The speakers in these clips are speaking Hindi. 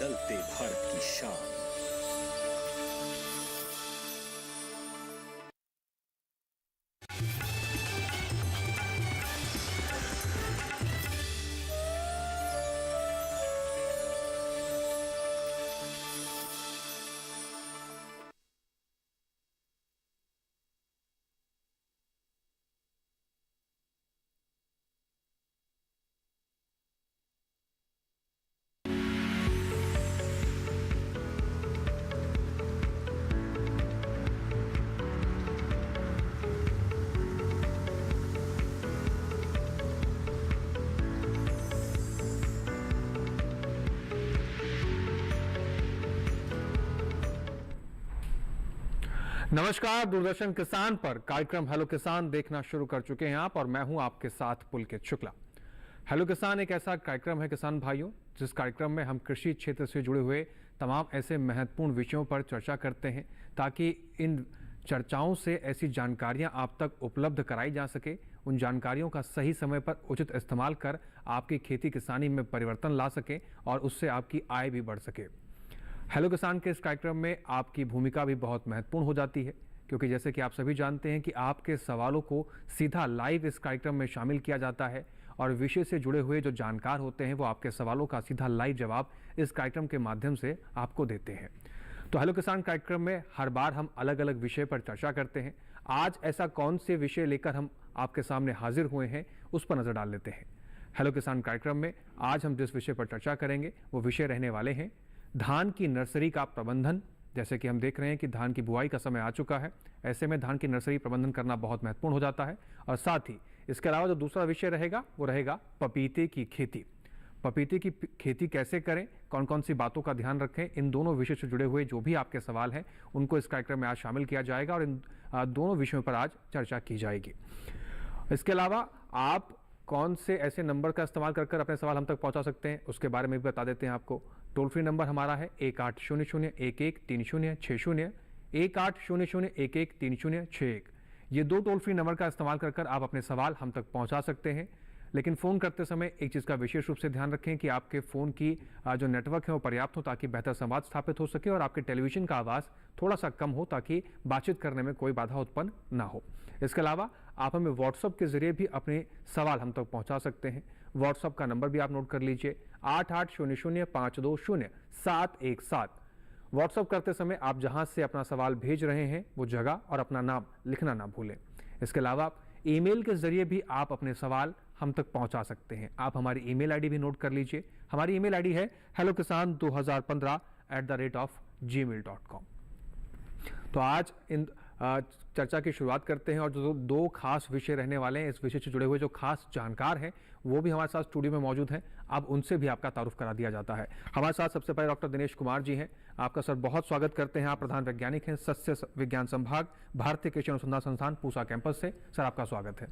बदलते भारत की शान। नमस्कार, दूरदर्शन किसान पर कार्यक्रम हेलो किसान देखना शुरू कर चुके हैं आप, और मैं हूं आपके साथ पुलकित शुक्ला। हेलो किसान एक ऐसा कार्यक्रम है किसान भाइयों, जिस कार्यक्रम में हम कृषि क्षेत्र से जुड़े हुए तमाम ऐसे महत्वपूर्ण विषयों पर चर्चा करते हैं, ताकि इन चर्चाओं से ऐसी जानकारियां आप तक उपलब्ध कराई जा सके, उन जानकारियों का सही समय पर उचित इस्तेमाल कर आपकी खेती किसानी में परिवर्तन ला सके और उससे आपकी आय भी बढ़ सके। हेलो किसान के इस कार्यक्रम में आपकी भूमिका भी बहुत महत्वपूर्ण हो जाती है, क्योंकि जैसे कि आप सभी जानते हैं कि आपके सवालों को सीधा लाइव इस कार्यक्रम में शामिल किया जाता है, और विषय से जुड़े हुए जो जानकार होते हैं वो आपके सवालों का सीधा लाइव जवाब इस कार्यक्रम के माध्यम से आपको देते हैं। तो हेलो किसान कार्यक्रम में हर बार हम अलग अलग विषय पर चर्चा करते हैं। आज ऐसा कौन से विषय लेकर हम आपके सामने हाजिर हुए हैं, उस पर नजर डाल लेते हैं। हेलो किसान कार्यक्रम में आज हम जिस विषय पर चर्चा करेंगे वो विषय रहने वाले हैं धान की नर्सरी का प्रबंधन। जैसे कि हम देख रहे हैं कि धान की बुआई का समय आ चुका है, ऐसे में धान की नर्सरी प्रबंधन करना बहुत महत्वपूर्ण हो जाता है। और साथ ही इसके अलावा जो दूसरा विषय रहेगा वो रहेगा पपीते की खेती। पपीते की खेती कैसे करें, कौन कौन सी बातों का ध्यान रखें, इन दोनों विषय से जुड़े हुए जो भी आपके सवाल हैं उनको इस कार्यक्रम में आज शामिल किया जाएगा, और इन दोनों विषयों पर आज चर्चा की जाएगी। इसके अलावा आप कौन से ऐसे नंबर का इस्तेमाल कर अपने सवाल हम तक पहुंचा सकते हैं, उसके बारे में भी बता देते हैं आपको। टोल फ्री नंबर हमारा है 1800-113060, 1800-113061। ये दो टोल फ्री नंबर का इस्तेमाल कर आप अपने सवाल हम तक पहुंचा सकते हैं। लेकिन फ़ोन करते समय एक चीज़ का विशेष रूप से ध्यान रखें कि आपके फ़ोन की जो नेटवर्क है वो पर्याप्त हो, ताकि बेहतर संवाद स्थापित हो सके, और आपके टेलीविज़न का आवाज़ थोड़ा सा कम हो, ताकि बातचीत करने में कोई बाधा उत्पन्न ना हो। इसके अलावा आप हमें व्हाट्सएप के जरिए भी अपने सवाल हम तक पहुंचा सकते हैं। व्हाट्सएप का नंबर भी आप नोट कर लीजिए, 8800520717। व्हाट्सएप करते समय आप जहां से अपना सवाल भेज रहे हैं वो जगह और अपना नाम लिखना ना भूलें। इसके अलावा ईमेल के जरिए भी आप अपने सवाल हम तक पहुंचा सकते हैं। आप हमारी ईमेल आईडी भी नोट कर लीजिए। हमारी ईमेल आईडी है hellokisan2015@gmail.com। तो आज इन चर्चा की शुरुआत करते हैं, और जो दो खास विषय रहने वाले हैं, इस विषय से जुड़े हुए जो खास जानकार हैं वो भी हमारे साथ स्टूडियो में मौजूद हैं। अब उनसे भी आपका तारुफ करा दिया जाता है। हमारे साथ सबसे पहले डॉक्टर दिनेश कुमार जी हैं। आपका सर बहुत स्वागत करते हैं। आप प्रधान वैज्ञानिक हैं सस्य विज्ञान संभाग, भारतीय कृषि अनुसंधान संस्थान पूसा कैंपस से। सर आपका स्वागत है।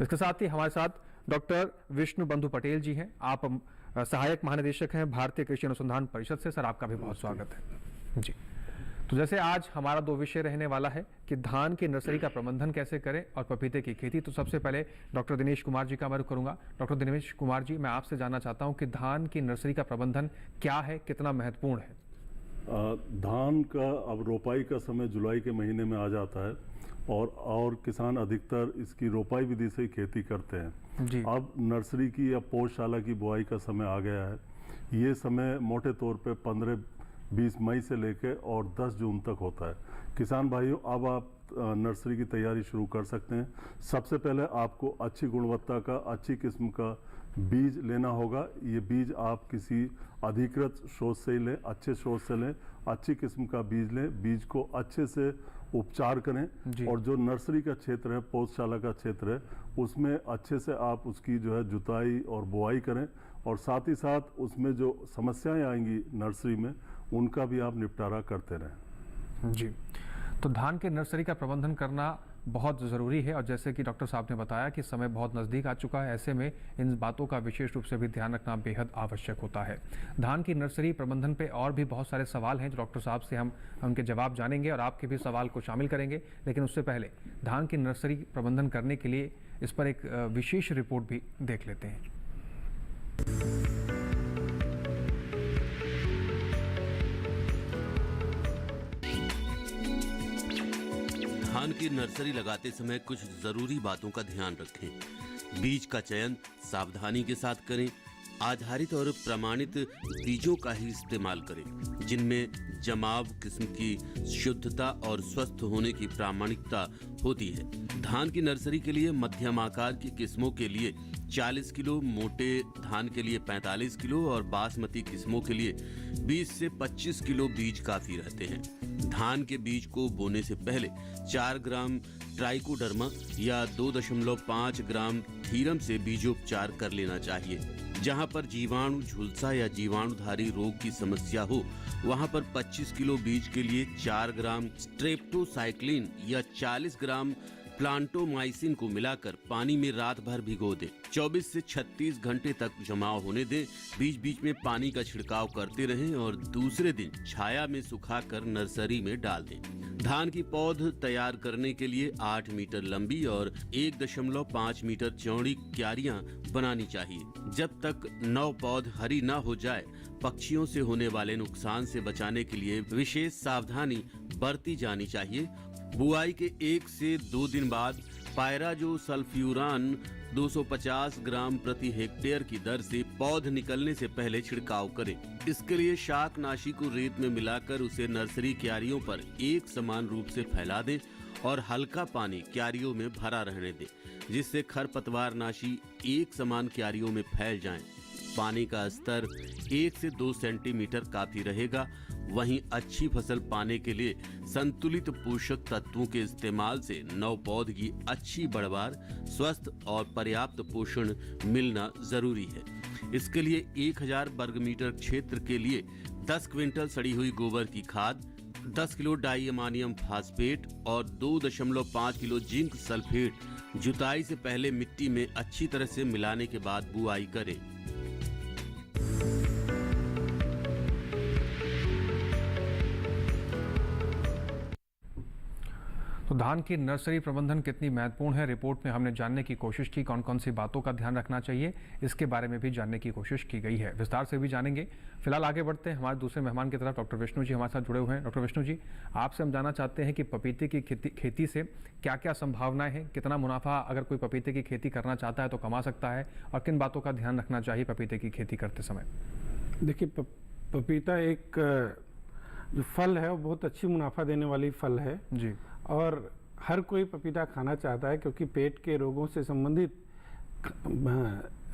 इसके साथ ही हमारे साथ डॉक्टर विष्णु बंधु पटेल जी हैं। आप सहायक महानिदेशक हैं भारतीय कृषि अनुसंधान परिषद से। सर आपका भी बहुत स्वागत है जी। तो जैसे आज हमारा दो विषय रहने वाला है कि धान की नर्सरी का प्रबंधन कैसे करें और पपीते की खेती, तो सबसे पहले डॉक्टर दिनेश कुमार जी का मैं रुख करूंगा। डॉक्टर दिनेश कुमार जी, मैं आपसे जानना चाहता हूं कि धान की नर्सरी का प्रबंधन क्या है, कितना महत्वपूर्ण है? धान का अब रोपाई का समय जुलाई के महीने में आ जाता है, और किसान अधिकतर इसकी रोपाई विधि से ही खेती करते हैं जी। अब नर्सरी की या पौधशाला की बुआई का समय आ गया है। ये समय मोटे तौर पे 15-20 मई से लेकर और 10 जून तक होता है। किसान भाइयों, अब आप नर्सरी की तैयारी शुरू कर सकते हैं। सबसे पहले आपको अच्छी गुणवत्ता का, अच्छी किस्म का बीज लेना होगा। ये बीज आप किसी अधिकृत स्रोत से ही लें, अच्छे स्रोत से लें, अच्छी किस्म का बीज लें। बीज को अच्छे से उपचार करें, और जो नर्सरी का क्षेत्र है, पौधशाला का क्षेत्र है, उसमें अच्छे से आप उसकी जो है जुताई और बुआई करें, और साथ ही साथ उसमें जो समस्याएं आएंगी नर्सरी में उनका भी आप निपटारा करते रहें जी। तो धान के नर्सरी का प्रबंधन करना बहुत ज़रूरी है, और जैसे कि डॉक्टर साहब ने बताया कि समय बहुत नज़दीक आ चुका है, ऐसे में इन बातों का विशेष रूप से भी ध्यान रखना बेहद आवश्यक होता है। धान की नर्सरी प्रबंधन पे और भी बहुत सारे सवाल हैं जो डॉक्टर साहब से हम उनके जवाब जानेंगे, और आपके भी सवाल को शामिल करेंगे। लेकिन उससे पहले धान की नर्सरी प्रबंधन करने के लिए इस पर एक विशेष रिपोर्ट भी देख लेते हैं। धान की नर्सरी लगाते समय कुछ जरूरी बातों का ध्यान रखें। बीज का चयन सावधानी के साथ करें। आधारित और प्रमाणित बीजों का ही इस्तेमाल करें, जिनमें जमाव किस्म की शुद्धता और स्वस्थ होने की प्रामाणिकता होती है। धान की नर्सरी के लिए मध्यम आकार की किस्मों के लिए 40 किलो, मोटे धान के लिए 45 किलो और बासमती किस्मों के लिए 20 से 25 किलो बीज काफी रहते हैं। धान के बीज को बोने से पहले 4 ग्राम ट्राइकोडर्मा या 2.5 ग्राम थीरम से बीजोपचार कर लेना चाहिए। जहां पर जीवाणु झुलसा या जीवाणुधारी रोग की समस्या हो, वहां पर 25 किलो बीज के लिए 4 ग्राम स्ट्रेप्टोसाइक्लिन या 40 ग्राम प्लांटोमाइसिन को मिलाकर पानी में रात भर भिगो दें। 24 से 36 घंटे तक जमाव होने दें। बीच बीच में पानी का छिड़काव करते रहें और दूसरे दिन छाया में सुखाकर नर्सरी में डाल दें। धान की पौध तैयार करने के लिए 8 मीटर लंबी और 1.5 मीटर चौड़ी क्यारियां बनानी चाहिए। जब तक नौ पौध हरी न हो जाए, पक्षियों से होने वाले नुकसान से बचाने के लिए विशेष सावधानी बरती जानी चाहिए। बुआई के 1 से 2 दिन बाद पायराजो सल्फ्यूरान 250 ग्राम प्रति हेक्टेयर की दर से पौध निकलने से पहले छिड़काव करें। इसके लिए शाकनाशी को रेत में मिलाकर उसे नर्सरी क्यारियों पर एक समान रूप से फैला दें और हल्का पानी क्यारियों में भरा रहने दें, जिससे खरपतवार नाशी एक समान क्यारियों में फैल जाएं। पानी का स्तर 1 से 2 सेंटीमीटर काफी रहेगा। वहीं अच्छी फसल पाने के लिए संतुलित पोषक तत्वों के इस्तेमाल से नव पौध की अच्छी बढ़वार, स्वस्थ और पर्याप्त पोषण मिलना जरूरी है। इसके लिए 1000 वर्ग मीटर क्षेत्र के लिए 10 क्विंटल सड़ी हुई गोबर की खाद, 10 किलो डाई अमोनियम फास्फेट और 2.5 किलो जिंक सल्फेट जुताई से पहले मिट्टी में अच्छी तरह से मिलाने के बाद बुआई करें। तो धान की नर्सरी प्रबंधन कितनी महत्वपूर्ण है, रिपोर्ट में हमने जानने की कोशिश की। कौन कौन सी बातों का ध्यान रखना चाहिए, इसके बारे में भी जानने की कोशिश की गई है। विस्तार से भी जानेंगे। फिलहाल आगे बढ़ते हैं हमारे दूसरे मेहमान की तरफ। डॉक्टर विष्णु जी हमारे साथ जुड़े हुए हैं। डॉक्टर विष्णु जी, आपसे हम जानना चाहते हैं कि पपीते की खेती से क्या क्या संभावनाएं हैं, कितना मुनाफा अगर कोई पपीते की खेती करना चाहता है तो कमा सकता है, और किन बातों का ध्यान रखना चाहिए पपीते की खेती करते समय। देखिए, पपीता एक जो फल है वो बहुत अच्छी मुनाफा देने वाली फल है जी, और हर कोई पपीता खाना चाहता है, क्योंकि पेट के रोगों से संबंधित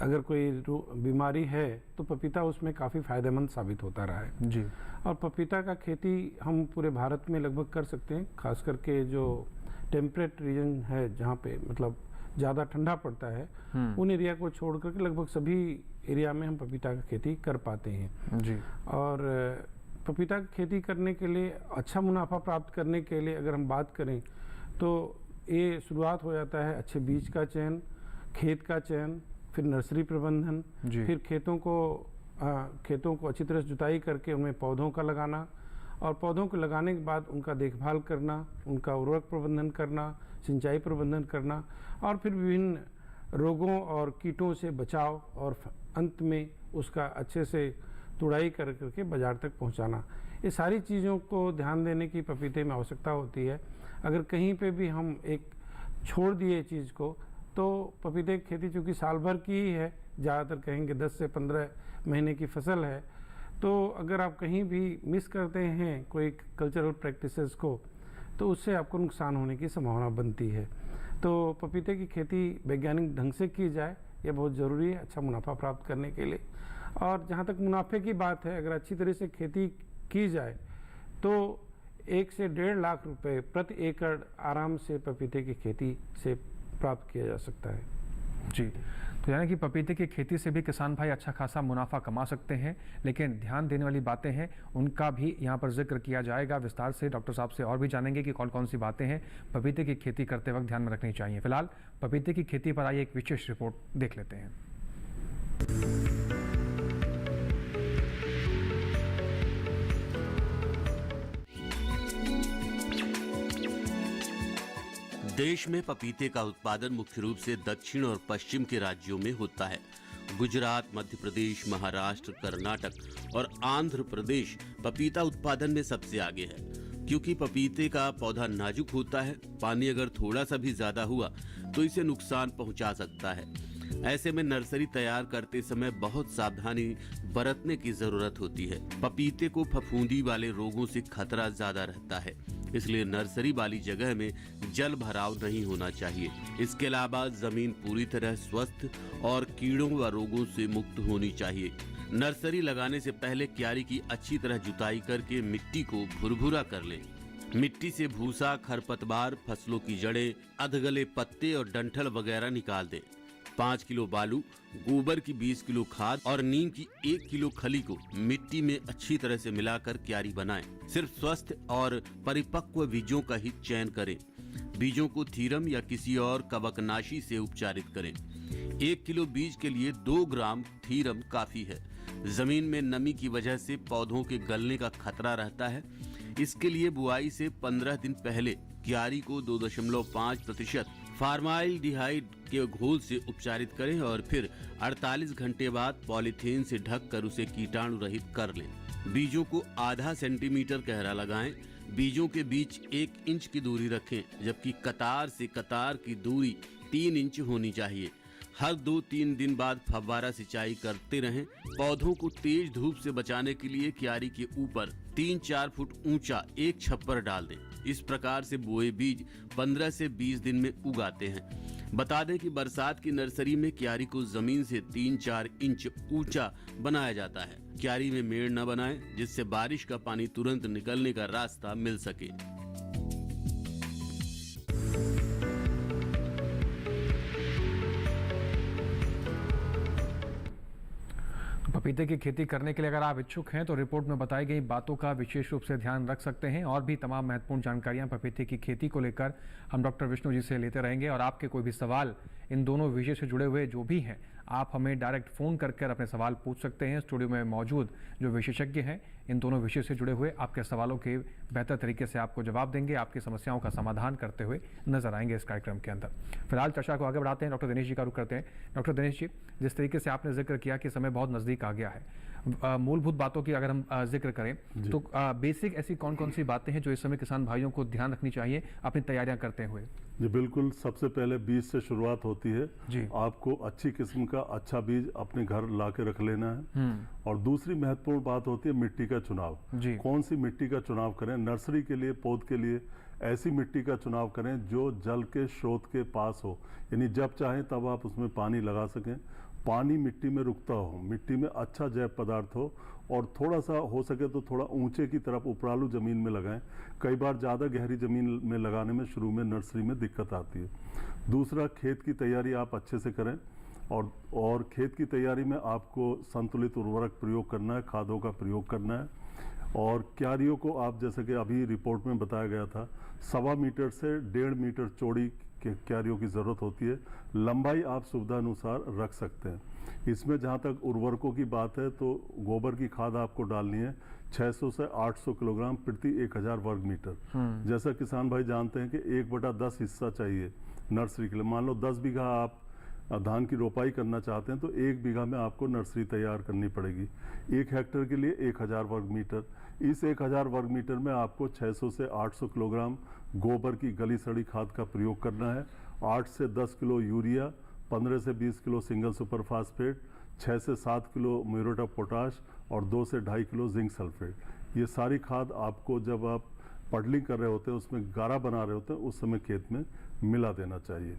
अगर कोई बीमारी है तो पपीता उसमें काफ़ी फायदेमंद साबित होता रहा है जी। और पपीता का खेती हम पूरे भारत में लगभग कर सकते हैं, खास करके जो टेम्परेट रीजन है जहाँ पे मतलब ज़्यादा ठंडा पड़ता है, उन एरिया को छोड़ करके लगभग सभी एरिया में हम पपीता का खेती कर पाते हैं जी। और पपीता की खेती करने के लिए अच्छा मुनाफा प्राप्त करने के लिए अगर हम बात करें तो ये शुरुआत हो जाता है अच्छे बीज का चयन, खेत का चयन, फिर नर्सरी प्रबंधन, फिर खेतों को अच्छी तरह से जुताई करके उनमें पौधों का लगाना, और पौधों को लगाने के बाद उनका देखभाल करना, उनका उर्वरक प्रबंधन करना, सिंचाई प्रबंधन करना, और फिर विभिन्न रोगों और कीटों से बचाव, और अंत में उसका अच्छे से तुड़ाई कर करके बाजार तक पहुंचाना। ये सारी चीज़ों को ध्यान देने की पपीते में आवश्यकता होती है। अगर कहीं पे भी हम एक छोड़ दिए चीज़ को, तो पपीते की खेती चूँकि साल भर की ही है, ज़्यादातर कहेंगे 10 से 15 महीने की फसल है, तो अगर आप कहीं भी मिस करते हैं कोई कल्चरल प्रैक्टिसेस को, तो उससे आपको नुकसान होने की संभावना बनती है। तो पपीते की खेती वैज्ञानिक ढंग से की जाए, ये बहुत ज़रूरी है अच्छा मुनाफा प्राप्त करने के लिए। और जहाँ तक मुनाफे की बात है, अगर अच्छी तरह से खेती की जाए तो 1 से 1.5 लाख रुपए प्रति एकड़ आराम से पपीते की खेती से प्राप्त किया जा सकता है जी। तो यानी कि पपीते की खेती से भी किसान भाई अच्छा खासा मुनाफा कमा सकते हैं, लेकिन ध्यान देने वाली बातें हैं उनका भी यहाँ पर जिक्र किया जाएगा विस्तार से। डॉक्टर साहब से और भी जानेंगे कि कौन कौन सी बातें हैं पपीते की खेती करते वक्त ध्यान में रखनी चाहिए। फिलहाल पपीते की खेती पर आई एक विशेष रिपोर्ट देख लेते हैं। देश में पपीते का उत्पादन मुख्य रूप से दक्षिण और पश्चिम के राज्यों में होता है। गुजरात, मध्य प्रदेश, महाराष्ट्र, कर्नाटक और आंध्र प्रदेश पपीता उत्पादन में सबसे आगे है। क्योंकि पपीते का पौधा नाजुक होता है। पानी अगर थोड़ा सा भी ज्यादा हुआ तो इसे नुकसान पहुंचा सकता है। ऐसे में नर्सरी तैयार करते समय बहुत सावधानी बरतने की जरूरत होती है। पपीते को फफूंदी वाले रोगों से खतरा ज्यादा रहता है, इसलिए नर्सरी वाली जगह में जल भराव नहीं होना चाहिए। इसके अलावा जमीन पूरी तरह स्वस्थ और कीड़ों व रोगों से मुक्त होनी चाहिए। नर्सरी लगाने से पहले क्यारी की अच्छी तरह जुताई करके मिट्टी को भुरभुरा कर लें। मिट्टी से भूसा, खरपतवार, फसलों की जड़ें, अधगले पत्ते और डंठल वगैरह निकाल दें। 5 किलो बालू, गोबर की 20 किलो खाद और नीम की 1 किलो खली को मिट्टी में अच्छी तरह से मिलाकर क्यारी बनाएं। सिर्फ स्वस्थ और परिपक्व बीजों का ही चयन करें। बीजों को थीरम या किसी और कवकनाशी से उपचारित करें। 1 किलो बीज के लिए 2 ग्राम थीरम काफी है। जमीन में नमी की वजह से पौधों के गलने का खतरा रहता है। इसके लिए बुआई से 15 दिन पहले क्यारी को 2.5% फार्माल्डिहाइड के घोल से उपचारित करें और फिर 48 घंटे बाद पॉलीथीन से ढककर उसे कीटाणु रहित कर लें। बीजों को आधा सेंटीमीटर गहरा लगाएं। बीजों के बीच 1 इंच की दूरी रखें, जबकि कतार से कतार की दूरी 3 इंच होनी चाहिए। हर 2-3 दिन बाद फव्वारा सिंचाई करते रहें। पौधों को तेज धूप से बचाने के लिए क्यारी के ऊपर 3-4 फुट ऊंचा एक छप्पर डाल दें। इस प्रकार से बोए बीज 15 से 20 दिन में उगाते हैं। बता दें कि बरसात की नर्सरी में क्यारी को जमीन से 3-4 इंच ऊंचा बनाया जाता है। क्यारी में मेड़ न बनाएं, जिससे बारिश का पानी तुरंत निकलने का रास्ता मिल सके। पपीते की खेती करने के लिए अगर आप इच्छुक हैं तो रिपोर्ट में बताई गई बातों का विशेष रूप से ध्यान रख सकते हैं। और भी तमाम महत्वपूर्ण जानकारियां पपीते की खेती को लेकर हम डॉक्टर विष्णु जी से लेते रहेंगे। और आपके कोई भी सवाल इन दोनों विषय से जुड़े हुए जो भी हैं, आप हमें डायरेक्ट फ़ोन करके अपने सवाल पूछ सकते हैं। स्टूडियो में मौजूद जो विशेषज्ञ हैं इन दोनों विषय से जुड़े हुए आपके सवालों के बेहतर तरीके से आपको जवाब देंगे, आपकी समस्याओं का समाधान करते हुए नजर आएंगे इस कार्यक्रम के अंदर। फिलहाल चर्चा को आगे बढ़ाते हैं, डॉक्टर दिनेश जी का रुख करते हैं। डॉक्टर दिनेश जी, जिस तरीके से आपने जिक्र किया कि समय बहुत नज़दीक आ गया है, मूलभूत बातों की अगर हम जिक्र करें तो बेसिक ऐसी कौन कौन सी बातें हैं जो इस समय किसान भाइयों को ध्यान रखनी चाहिए अपनी तैयारियां करते हुए? जी बिल्कुल, सबसे पहले बीज से शुरुआत होती है जी। आपको अच्छी किस्म का अच्छा बीज अपने घर ला के रख लेना है। और दूसरी महत्वपूर्ण बात होती है मिट्टी का चुनाव। कौन सी मिट्टी का चुनाव करें? नर्सरी के लिए, पौध के लिए ऐसी मिट्टी का चुनाव करें जो जल के स्रोत के पास हो, यानी जब चाहें तब आप उसमें पानी लगा सकें। पानी मिट्टी में रुकता हो, मिट्टी में अच्छा जैव पदार्थ हो, और थोड़ा सा हो सके तो थोड़ा ऊंचे की तरफ उपरालू जमीन में लगाएं। कई बार ज़्यादा गहरी जमीन में लगाने में शुरू में नर्सरी में दिक्कत आती है। दूसरा, खेत की तैयारी आप अच्छे से करें। और खेत की तैयारी में आपको संतुलित उर्वरक प्रयोग करना है, खादों का प्रयोग करना है। और क्यारियों को आप, जैसे कि अभी रिपोर्ट में बताया गया था, 1.25 मीटर से 1.5 मीटर चौड़ी के क्यारियों की ज़रूरत होती है। लंबाई आप सुविधा अनुसार रख सकते हैं। इसमें जहाँ तक उर्वरकों की बात है तो गोबर की खाद आपको डालनी है 600 से 800 किलोग्राम प्रति 1000 वर्ग मीटर। जैसा किसान भाई जानते हैं कि 1/10 हिस्सा चाहिए नर्सरी के लिए। मान लो 10 बीघा आप धान की रोपाई करना चाहते हैं तो 1 बीघा में आपको नर्सरी तैयार करनी पड़ेगी। 1 हेक्टेयर के लिए 1000 वर्ग मीटर। इस 1000 वर्ग मीटर में आपको 600 से 800 किलोग्राम गोबर की गली सड़ी खाद का प्रयोग करना है। 8 से 10 किलो यूरिया, 15 से 20 किलो सिंगल सुपर फास्फेट, 6 से 7 किलो म्यूरेट ऑफ पोटाश और 2 से 2.5 किलो जिंक सल्फेट। ये सारी खाद आपको जब आप पडलिंग कर रहे होते हैं, उसमें गारा बना रहे होते हैं, उस समय खेत में मिला देना चाहिए।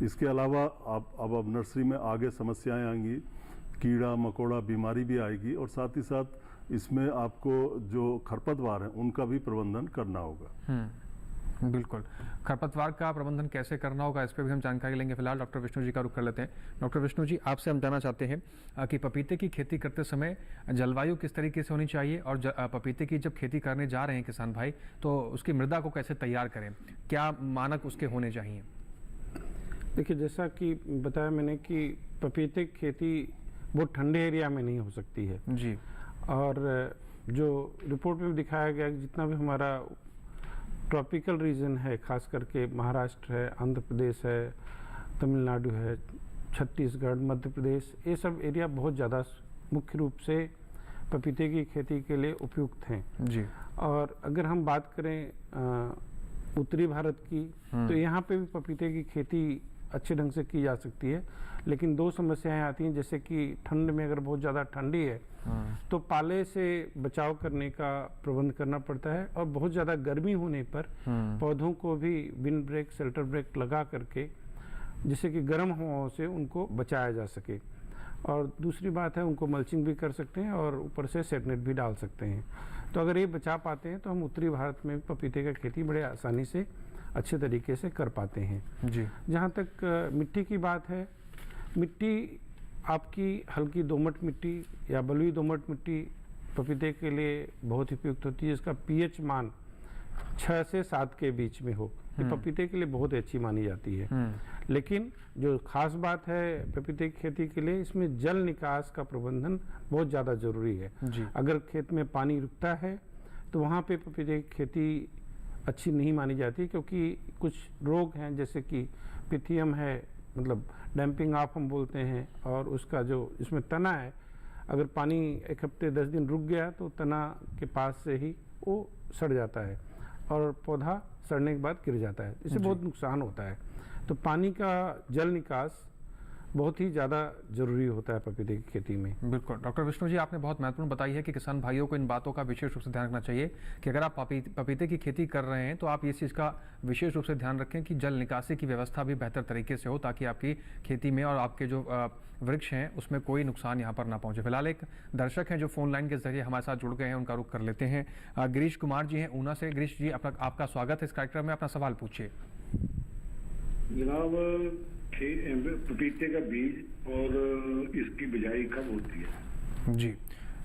इसके अलावा आप अब नर्सरी में आगे समस्याएं आएंगी, कीड़ा मकोड़ा बीमारी भी आएगी, और साथ ही साथ इसमें आपको जो खरपतवार हैं उनका भी प्रबंधन करना होगा। बिल्कुल, खरपतवार का प्रबंधन कैसे करना होगा इस पर भी हम जानकारी लेंगे। फिलहाल डॉक्टर विष्णु जी का रुख कर लेते हैं। डॉक्टर विष्णु जी, आपसे हम जानना चाहते हैं कि पपीते की खेती करते समय जलवायु किस तरीके से होनी चाहिए, और पपीते की जब खेती करने जा रहे हैं किसान भाई तो उसकी मृदा को कैसे तैयार करें, क्या मानक उसके होने चाहिए? देखिए, जैसा कि बताया मैंने कि पपीते की खेती बहुत ठंडे एरिया में नहीं हो सकती है जी। और जो रिपोर्ट में दिखाया गया जितना भी हमारा ट्रॉपिकल रीजन है, खास करके महाराष्ट्र है, आंध्र प्रदेश है, तमिलनाडु है, छत्तीसगढ़, मध्य प्रदेश, ये सब एरिया बहुत ज़्यादा मुख्य रूप से पपीते की खेती के लिए उपयुक्त हैं जी। और अगर हम बात करें उत्तरी भारत की, तो यहाँ पे भी पपीते की खेती अच्छे ढंग से की जा सकती है, लेकिन दो समस्याएं आती हैं, जैसे कि ठंड में अगर बहुत ज़्यादा ठंडी है तो पाले से बचाव करने का प्रबंध करना पड़ता है, और बहुत ज़्यादा गर्मी होने पर पौधों को भी विंड ब्रेक, शेल्टर ब्रेक लगा करके, जिससे कि गर्म हवाओं से उनको बचाया जा सके। और दूसरी बात है, उनको मल्चिंग भी कर सकते हैं और ऊपर से सेट नेट भी डाल सकते हैं। तो अगर ये बचा पाते हैं तो हम उत्तरी भारत में पपीते का खेती बड़े आसानी से अच्छे तरीके से कर पाते हैं जी। जहाँ तक मिट्टी की बात है, मिट्टी आपकी हल्की दोमट मिट्टी या बलुई दोमट मिट्टी पपीते के लिए बहुत उपयुक्त होती है, जिसका पीएच मान 6 से 7 के बीच में हो। ये पपीते के लिए बहुत अच्छी मानी जाती है। लेकिन जो खास बात है पपीते की खेती के लिए, इसमें जल निकास का प्रबंधन बहुत ज़्यादा जरूरी है। अगर खेत में पानी रुकता है तो वहाँ पे पपीते की खेती अच्छी नहीं मानी जाती, क्योंकि कुछ रोग हैं जैसे कि पिथियम है, मतलब डैम्पिंग ऑफ हम बोलते हैं, और उसका जो इसमें तना है, अगर पानी 1 हफ्ते 10 दिन रुक गया तो तना के पास से ही वो सड़ जाता है और पौधा सड़ने के बाद गिर जाता है, इससे बहुत नुकसान होता है। तो पानी का जल निकास बहुत ही ज़्यादा जरूरी होता है पपीते की खेती में। बिल्कुल डॉक्टर विष्णु जी, आपने बहुत महत्वपूर्ण बताई है कि किसान भाइयों को इन बातों का विशेष रूप से ध्यान रखना चाहिए कि अगर आप पपीते की खेती कर रहे हैं तो आप इस चीज़ का विशेष रूप से ध्यान रखें कि जल निकासी की व्यवस्था भी बेहतर तरीके से हो, ताकि आपकी खेती में और आपके जो वृक्ष हैं उसमें कोई नुकसान यहाँ पर ना पहुँचे। फिलहाल एक दर्शक हैं जो फोन लाइन के जरिए हमारे साथ जुड़ गए हैं, उनका रुख कर लेते हैं। गिरीश कुमार जी हैं ऊना से। गिरीश जी, आपका स्वागत है इस कार्यक्रम में, अपना सवाल पूछिए। जनाब, पपीते का बीज और इसकी बिजाई कब होती है? जी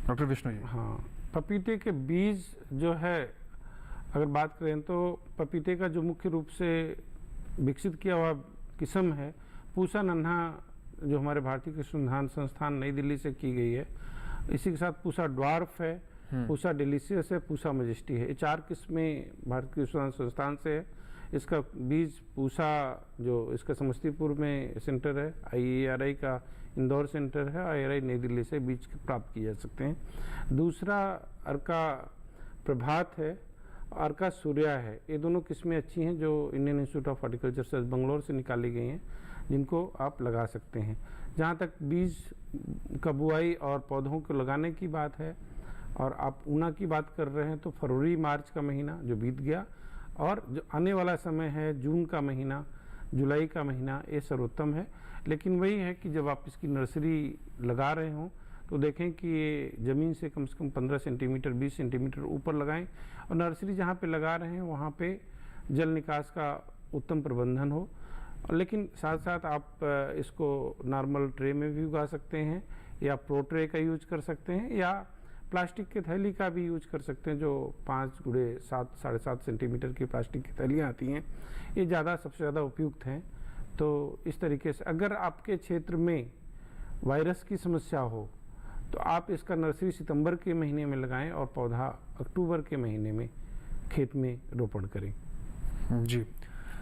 डॉक्टर विष्णु जी। हाँ, पपीते के बीज जो है अगर बात करें तो पपीते का जो मुख्य रूप से विकसित किया हुआ किस्म है पूसा नन्हा, जो हमारे भारतीय कृषि अनुसंधान संस्थान नई दिल्ली से की गई है। इसी के साथ पूसा ड्वार्फ है, पूसा डिलीशियस है, पूसा मजेस्टी है। ये 4 किस्में भारतीय कृषि अनुसंधान संस्थान से है। इसका बीज पूसा जो इसका समस्तीपुर में सेंटर है, IARI का इंदौर सेंटर है, IARI नई दिल्ली से बीज प्राप्त किए जा सकते हैं। दूसरा अर्का प्रभात है, अर्का सूर्या है। ये दोनों किस्में अच्छी हैं जो इंडियन इंस्टीट्यूट ऑफ हॉर्टिकल्चर से बंगलोर से निकाली गई हैं, जिनको आप लगा सकते हैं। जहाँ तक बीज का बुआई और पौधों को लगाने की बात है, और आप ऊना की बात कर रहे हैं, तो फरवरी मार्च का महीना जो बीत गया और जो आने वाला समय है जून का महीना, जुलाई का महीना, ये सर्वोत्तम है। लेकिन वही है कि जब आप इसकी नर्सरी लगा रहे हों तो देखें कि ये ज़मीन से कम 15 सेंटीमीटर 20 सेंटीमीटर ऊपर लगाएं, और नर्सरी जहाँ पे लगा रहे हैं वहाँ पे जल निकास का उत्तम प्रबंधन हो। लेकिन साथ साथ आप इसको नॉर्मल ट्रे में भी उगा सकते हैं, या प्रो ट्रे का यूज कर सकते हैं, या प्लास्टिक के थैली का भी यूज कर सकते हैं, जो 5 × 7 7.5 सेंटीमीटर की प्लास्टिक की थैलियाँ आती हैं, ये ज़्यादा सबसे ज़्यादा उपयुक्त हैं। तो इस तरीके से अगर आपके क्षेत्र में वायरस की समस्या हो तो आप इसका नर्सरी सितंबर के महीने में लगाएं और पौधा अक्टूबर के महीने में खेत में रोपण करें। जी,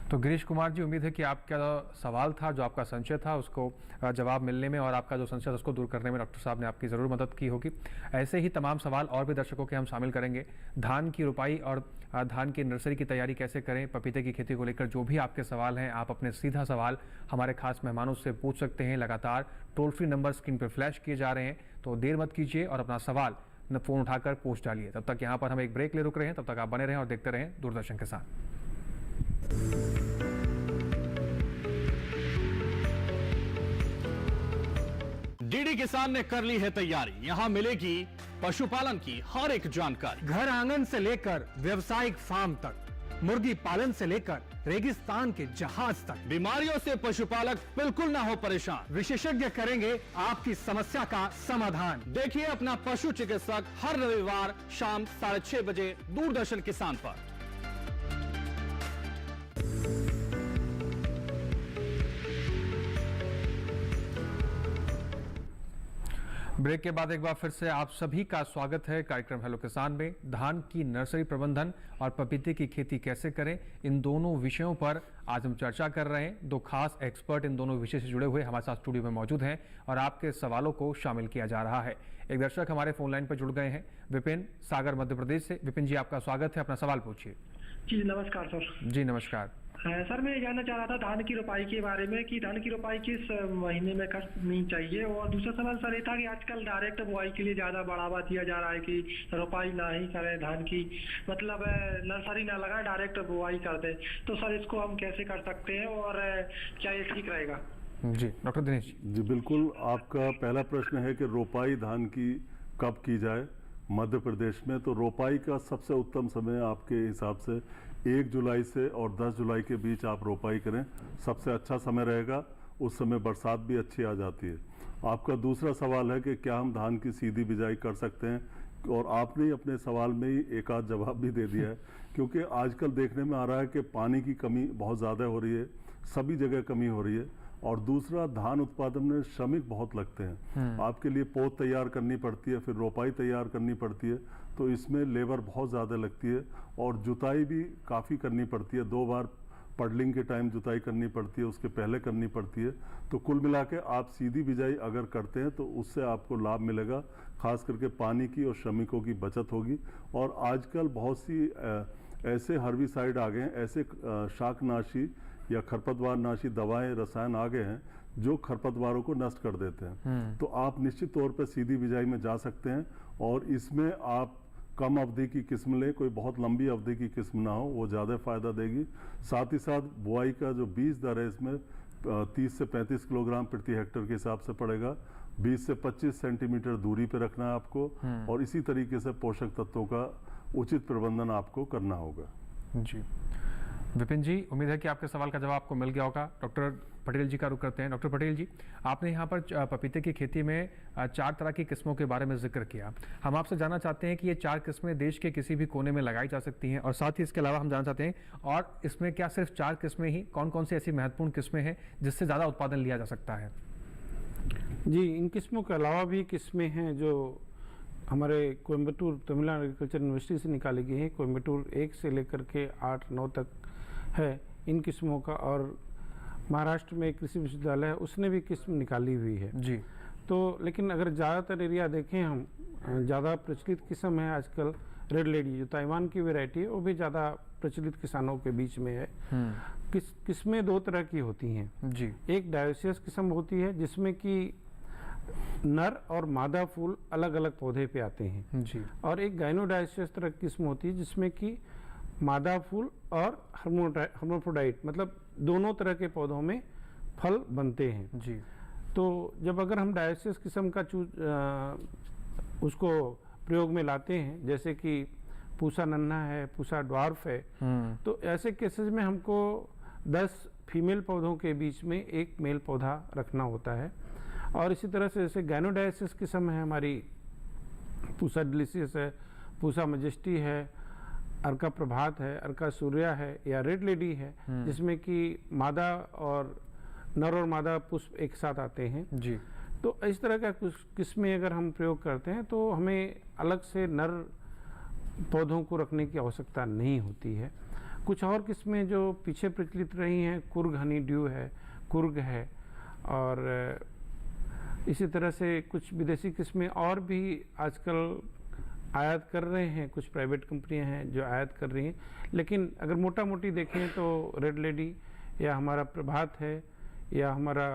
तो गिरीश कुमार जी, उम्मीद है कि आपका सवाल था, जो आपका संशय था, उसको जवाब मिलने में और आपका जो संशय था उसको दूर करने में डॉक्टर साहब ने आपकी ज़रूर मदद की होगी। ऐसे ही तमाम सवाल और भी दर्शकों के हम शामिल करेंगे। धान की रुपाई और धान की नर्सरी की तैयारी कैसे करें, पपीते की खेती को लेकर जो भी आपके सवाल हैं, आप अपने सीधा सवाल हमारे खास मेहमानों से पूछ सकते हैं। लगातार टोल फ्री नंबर स्क्रीन पर फ्लैश किए जा रहे हैं, तो देर मत कीजिए और अपना सवाल फ़ोन उठाकर पूछ डालिए। तब तक यहाँ पर हम एक ब्रेक ले रुक रहे हैं, तब तक आप बने रहें और देखते रहें दूरदर्शन के साथ। डीडी किसान ने कर ली है तैयारी, यहाँ मिलेगी पशुपालन की हर एक जानकारी। घर आंगन से लेकर व्यवसायिक फार्म तक, मुर्गी पालन से लेकर रेगिस्तान के जहाज तक, बीमारियों से पशुपालक बिल्कुल ना हो परेशान। विशेषज्ञ करेंगे आपकी समस्या का समाधान। देखिए अपना पशु चिकित्सक हर रविवार शाम 6:30 बजे दूरदर्शन किसान पर। ब्रेक के बाद एक बार फिर से आप सभी का स्वागत है कार्यक्रम हेलो किसान में। धान की नर्सरी प्रबंधन और पपीते की खेती कैसे करें, इन दोनों विषयों पर आज हम चर्चा कर रहे हैं। दो खास एक्सपर्ट इन दोनों विषय से जुड़े हुए हमारे साथ स्टूडियो में मौजूद हैं और आपके सवालों को शामिल किया जा रहा है। एक दर्शक हमारे फोन लाइन पर जुड़ गए हैं, विपिन सागर मध्य प्रदेश से। विपिन जी, आपका स्वागत है, अपना सवाल पूछिए। जी नमस्कार सर। जी नमस्कार सर, मैं ये जानना चाह रहा था धान की रोपाई के बारे में कि धान की रोपाई किस महीने में करनी चाहिए। और दूसरा सवाल सर ये था कि आजकल डायरेक्ट बुआई के लिए ज़्यादा बढ़ावा दिया जा रहा है कि रोपाई ना ही करें धान की, मतलब नर्सरी ना लगाएं, डायरेक्ट बुआई कर दें। तो सर इसको हम कैसे कर सकते हैं और क्या ये ठीक रहेगा? जी डॉक्टर दिनेश जी। जी बिल्कुल, आपका पहला प्रश्न है कि रोपाई धान की कब की जाए मध्य प्रदेश में। तो रोपाई का सबसे उत्तम समय आपके हिसाब से 1 जुलाई से और 10 जुलाई के बीच आप रोपाई करें, सबसे अच्छा समय रहेगा। उस समय बरसात भी अच्छी आ जाती है। आपका दूसरा सवाल है कि क्या हम धान की सीधी बिजाई कर सकते हैं, और आपने अपने सवाल में ही एक आध जवाब भी दे दिया है, क्योंकि आजकल देखने में आ रहा है कि पानी की कमी बहुत ज़्यादा हो रही है, सभी जगह कमी हो रही है। और दूसरा, धान उत्पादन में श्रमिक बहुत लगते हैं। आपके लिए पोत तैयार करनी पड़ती है, फिर रोपाई तैयार करनी पड़ती है, तो इसमें लेबर बहुत ज़्यादा लगती है और जुताई भी काफ़ी करनी पड़ती है। 2 बार पडलिंग के टाइम जुताई करनी पड़ती है, उसके पहले करनी पड़ती है। तो कुल मिला के आप सीधी बिजाई अगर करते हैं तो उससे आपको लाभ मिलेगा, खास करके पानी की और श्रमिकों की बचत होगी। और आजकल बहुत सी ऐसे हर्बिसाइड आ गए हैं, ऐसे शाकनाशी या खरपतवार नाशी दवाएं, रसायन आ गए हैं जो खरपतवारों को नष्ट कर देते हैं। तो आप निश्चित तौर पर सीधी बिजाई में जा सकते हैं और इसमें आप कम अवधि की किस्म लें, कोई बहुत लंबी अवधि की किस्म ना हो, वो ज़्यादा फायदा देगी। साथ ही साथ बुआई का जो बीज दर है इसमें 30 से 35 किलोग्राम प्रति हेक्टेयर के हिसाब से पड़ेगा। 20 से 25 सेंटीमीटर दूरी पे रखना है आपको, और इसी तरीके से पोषक तत्वों का उचित प्रबंधन आपको करना होगा। जी विपिन जी, उम्मीद है कि आपके सवाल का जवाब आपको मिल गया होगा। डॉक्टर पटेल जी का रुख करते हैं। डॉक्टर पटेल जी, आपने यहाँ पर पपीते की खेती में 4 तरह की किस्मों के बारे में जिक्र किया। हम आपसे जानना चाहते हैं कि ये 4 किस्में देश के किसी भी कोने में लगाई जा सकती हैं, और साथ ही इसके अलावा हम जानना चाहते हैं और इसमें क्या सिर्फ 4 किस्में ही, कौन कौन सी ऐसी महत्वपूर्ण किस्में हैं जिससे ज़्यादा उत्पादन लिया जा सकता है? जी, इन किस्मों के अलावा भी किस्में हैं जो हमारे कोयम्बटूर तमिलनाडु एग्रीकल्चर यूनिवर्सिटी से निकाली गई हैं। कोयम्बटूर 1 से लेकर के 8-9 तक है इन किस्मों का, और महाराष्ट्र में कृषि विश्वविद्यालय है, उसने भी किस्म निकाली हुई है। जी। तो लेकिन अगर ज़्यादातर एरिया देखें हम, ज़्यादा प्रचलित किस्म है आजकल रेड लेडी, जो ताइवान की वैरायटी है, वो भी ज़्यादा प्रचलित किसानों के बीच में है। किस्में 2 तरह की होती हैं। जी। एक डायोसियस किस्म होती है जिसमें कि नर और मादा फूल अलग अलग पौधे पे आते हैं। जी। और एक गाइनोडायोसियस तरह की किस्म होती है जिसमें कि मादा फूल और हर्माफ्रोडाइट, मतलब दोनों तरह के पौधों में फल बनते हैं। जी। तो जब अगर हम डायोसियस किस्म का उसको प्रयोग में लाते हैं, जैसे कि पूसा नन्हा है, पूसा ड्वार्फ है, तो ऐसे केसेस में हमको 10 फीमेल पौधों के बीच में 1 मेल पौधा रखना होता है। और इसी तरह से जैसे गाइनोडायोसियस किस्म है हमारी, पूसा डिलीशियस है, पूसा मजेस्टी है, अर्का प्रभात है, अर्का सूर्या है, या रेड लेडी है, जिसमें कि मादा और नर और मादा पुष्प एक साथ आते हैं। जी। तो इस तरह का कुछ किस्में अगर हम प्रयोग करते हैं तो हमें अलग से नर पौधों को रखने की आवश्यकता नहीं होती है। कुछ और किस्में जो पीछे प्रचलित रही हैं, कुर्ग हनी ड्यू है, कुर्ग है, और इसी तरह से कुछ विदेशी किस्में और भी आजकल आयात कर रहे हैं। कुछ प्राइवेट कंपनियां हैं जो आयात कर रही हैं, लेकिन अगर मोटा मोटी देखें तो रेड लेडी या हमारा प्रभात है या हमारा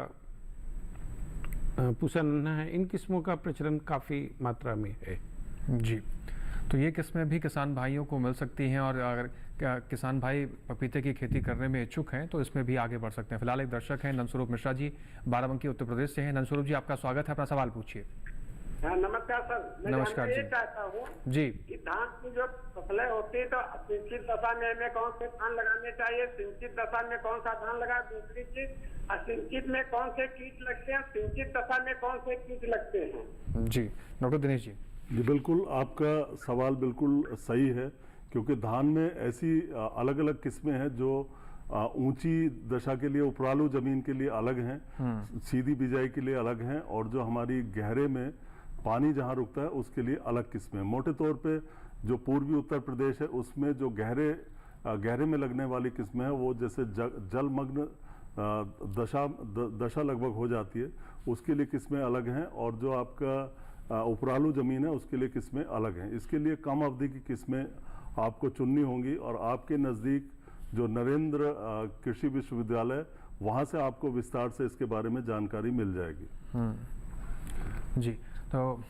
पूसा नन्हा है, इन किस्मों का प्रचलन काफ़ी मात्रा में है। जी। तो ये किस्में भी किसान भाइयों को मिल सकती हैं, और अगर किसान भाई पपीते की खेती करने में इच्छुक हैं तो इसमें भी आगे बढ़ सकते हैं। फिलहाल एक दर्शक हैं नंदस्वरूप मिश्रा जी, बाराबंकी उत्तर प्रदेश से हैं। नंदस्वरूप जी, आपका स्वागत है, अपना सवाल पूछिए। हाँ, नमस्कार सर। मैं नमस्कार जी। ये चाहता हूँ जी कि धान की जो फसलें होती है तो सिंचित दशा में हमें कौन से धान लगाने चाहिए, सिंचित दशा में कौन सा धान लगा, दूसरी चीज असिंचित में कौन से कीट लगते हैं, सिंचित दशा में कौन से कीट लगते हैं? जी। डॉक्टर दिनेश जी। जी बिल्कुल, आपका सवाल बिल्कुल सही है, क्योंकि धान में ऐसी अलग अलग किस्में हैं जो ऊंची दशा के लिए, उपरालू जमीन के लिए अलग हैं, सीधी बिजाई के लिए अलग हैं, और जो हमारी गहरे में पानी जहाँ रुकता है उसके लिए अलग किस्में। मोटे तौर पे जो पूर्वी उत्तर प्रदेश है उसमें जो गहरे में लगने वाली किस्में हैं वो जैसे जलमग्न दशा लगभग हो जाती है, उसके लिए किस्में अलग हैं, और जो आपका उपरालू जमीन है उसके लिए किस्में अलग हैं। इसके लिए कम अवधि की किस्में आपको चुननी होंगी, और आपके नज़दीक जो नरेंद्र कृषि विश्वविद्यालय, वहाँ से आपको विस्तार से इसके बारे में जानकारी मिल जाएगी। जी, तो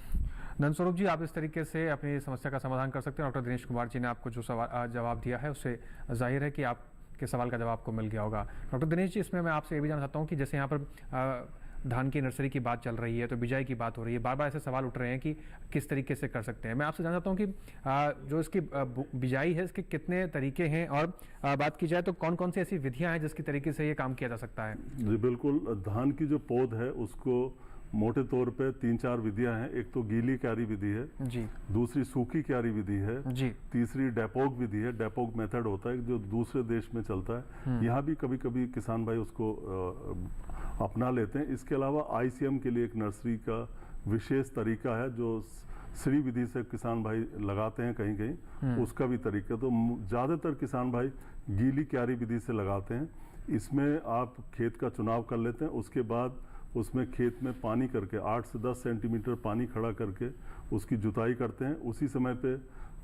धनस्वरूप जी, आप इस तरीके से अपनी समस्या का समाधान कर सकते हैं। डॉक्टर दिनेश कुमार जी ने आपको जो जवाब दिया है उससे जाहिर है कि आपके सवाल का जवाब आपको मिल गया होगा। डॉक्टर दिनेश जी, इसमें मैं आपसे ये भी जानना चाहता हूँ कि जैसे यहाँ पर धान की नर्सरी की बात चल रही है, तो बिजाई की बात हो रही है, बार बार ऐसे सवाल उठ रहे हैं कि किस तरीके से कर सकते हैं। मैं आपसे जानना चाहता हूँ कि जो इसकी बिजाई है इसके कितने तरीके हैं, और बात की जाए तो कौन कौन सी ऐसी विधियाँ हैं जिसकी तरीके से ये काम किया जा सकता है? जी बिल्कुल, धान की जो पौध है उसको मोटे तौर पे 3-4 विधियां हैं। एक तो गीली क्यारी विधि है जी, दूसरी सूखी क्यारी विधि है जी, तीसरी डेपोक विधि है। डेपोक मेथड होता है जो दूसरे देश में चलता है, यहाँ भी कभी कभी किसान भाई उसको अपना लेते हैं। इसके अलावा ICM के लिए एक नर्सरी का विशेष तरीका है जो श्री विधि से किसान भाई लगाते हैं कहीं कहीं, उसका भी तरीका। तो ज़्यादातर किसान भाई गीली क्यारी विधि से लगाते हैं। इसमें आप खेत का चुनाव कर लेते हैं, उसके बाद उसमें खेत में पानी करके 8 से 10 सेंटीमीटर पानी खड़ा करके उसकी जुताई करते हैं। उसी समय पे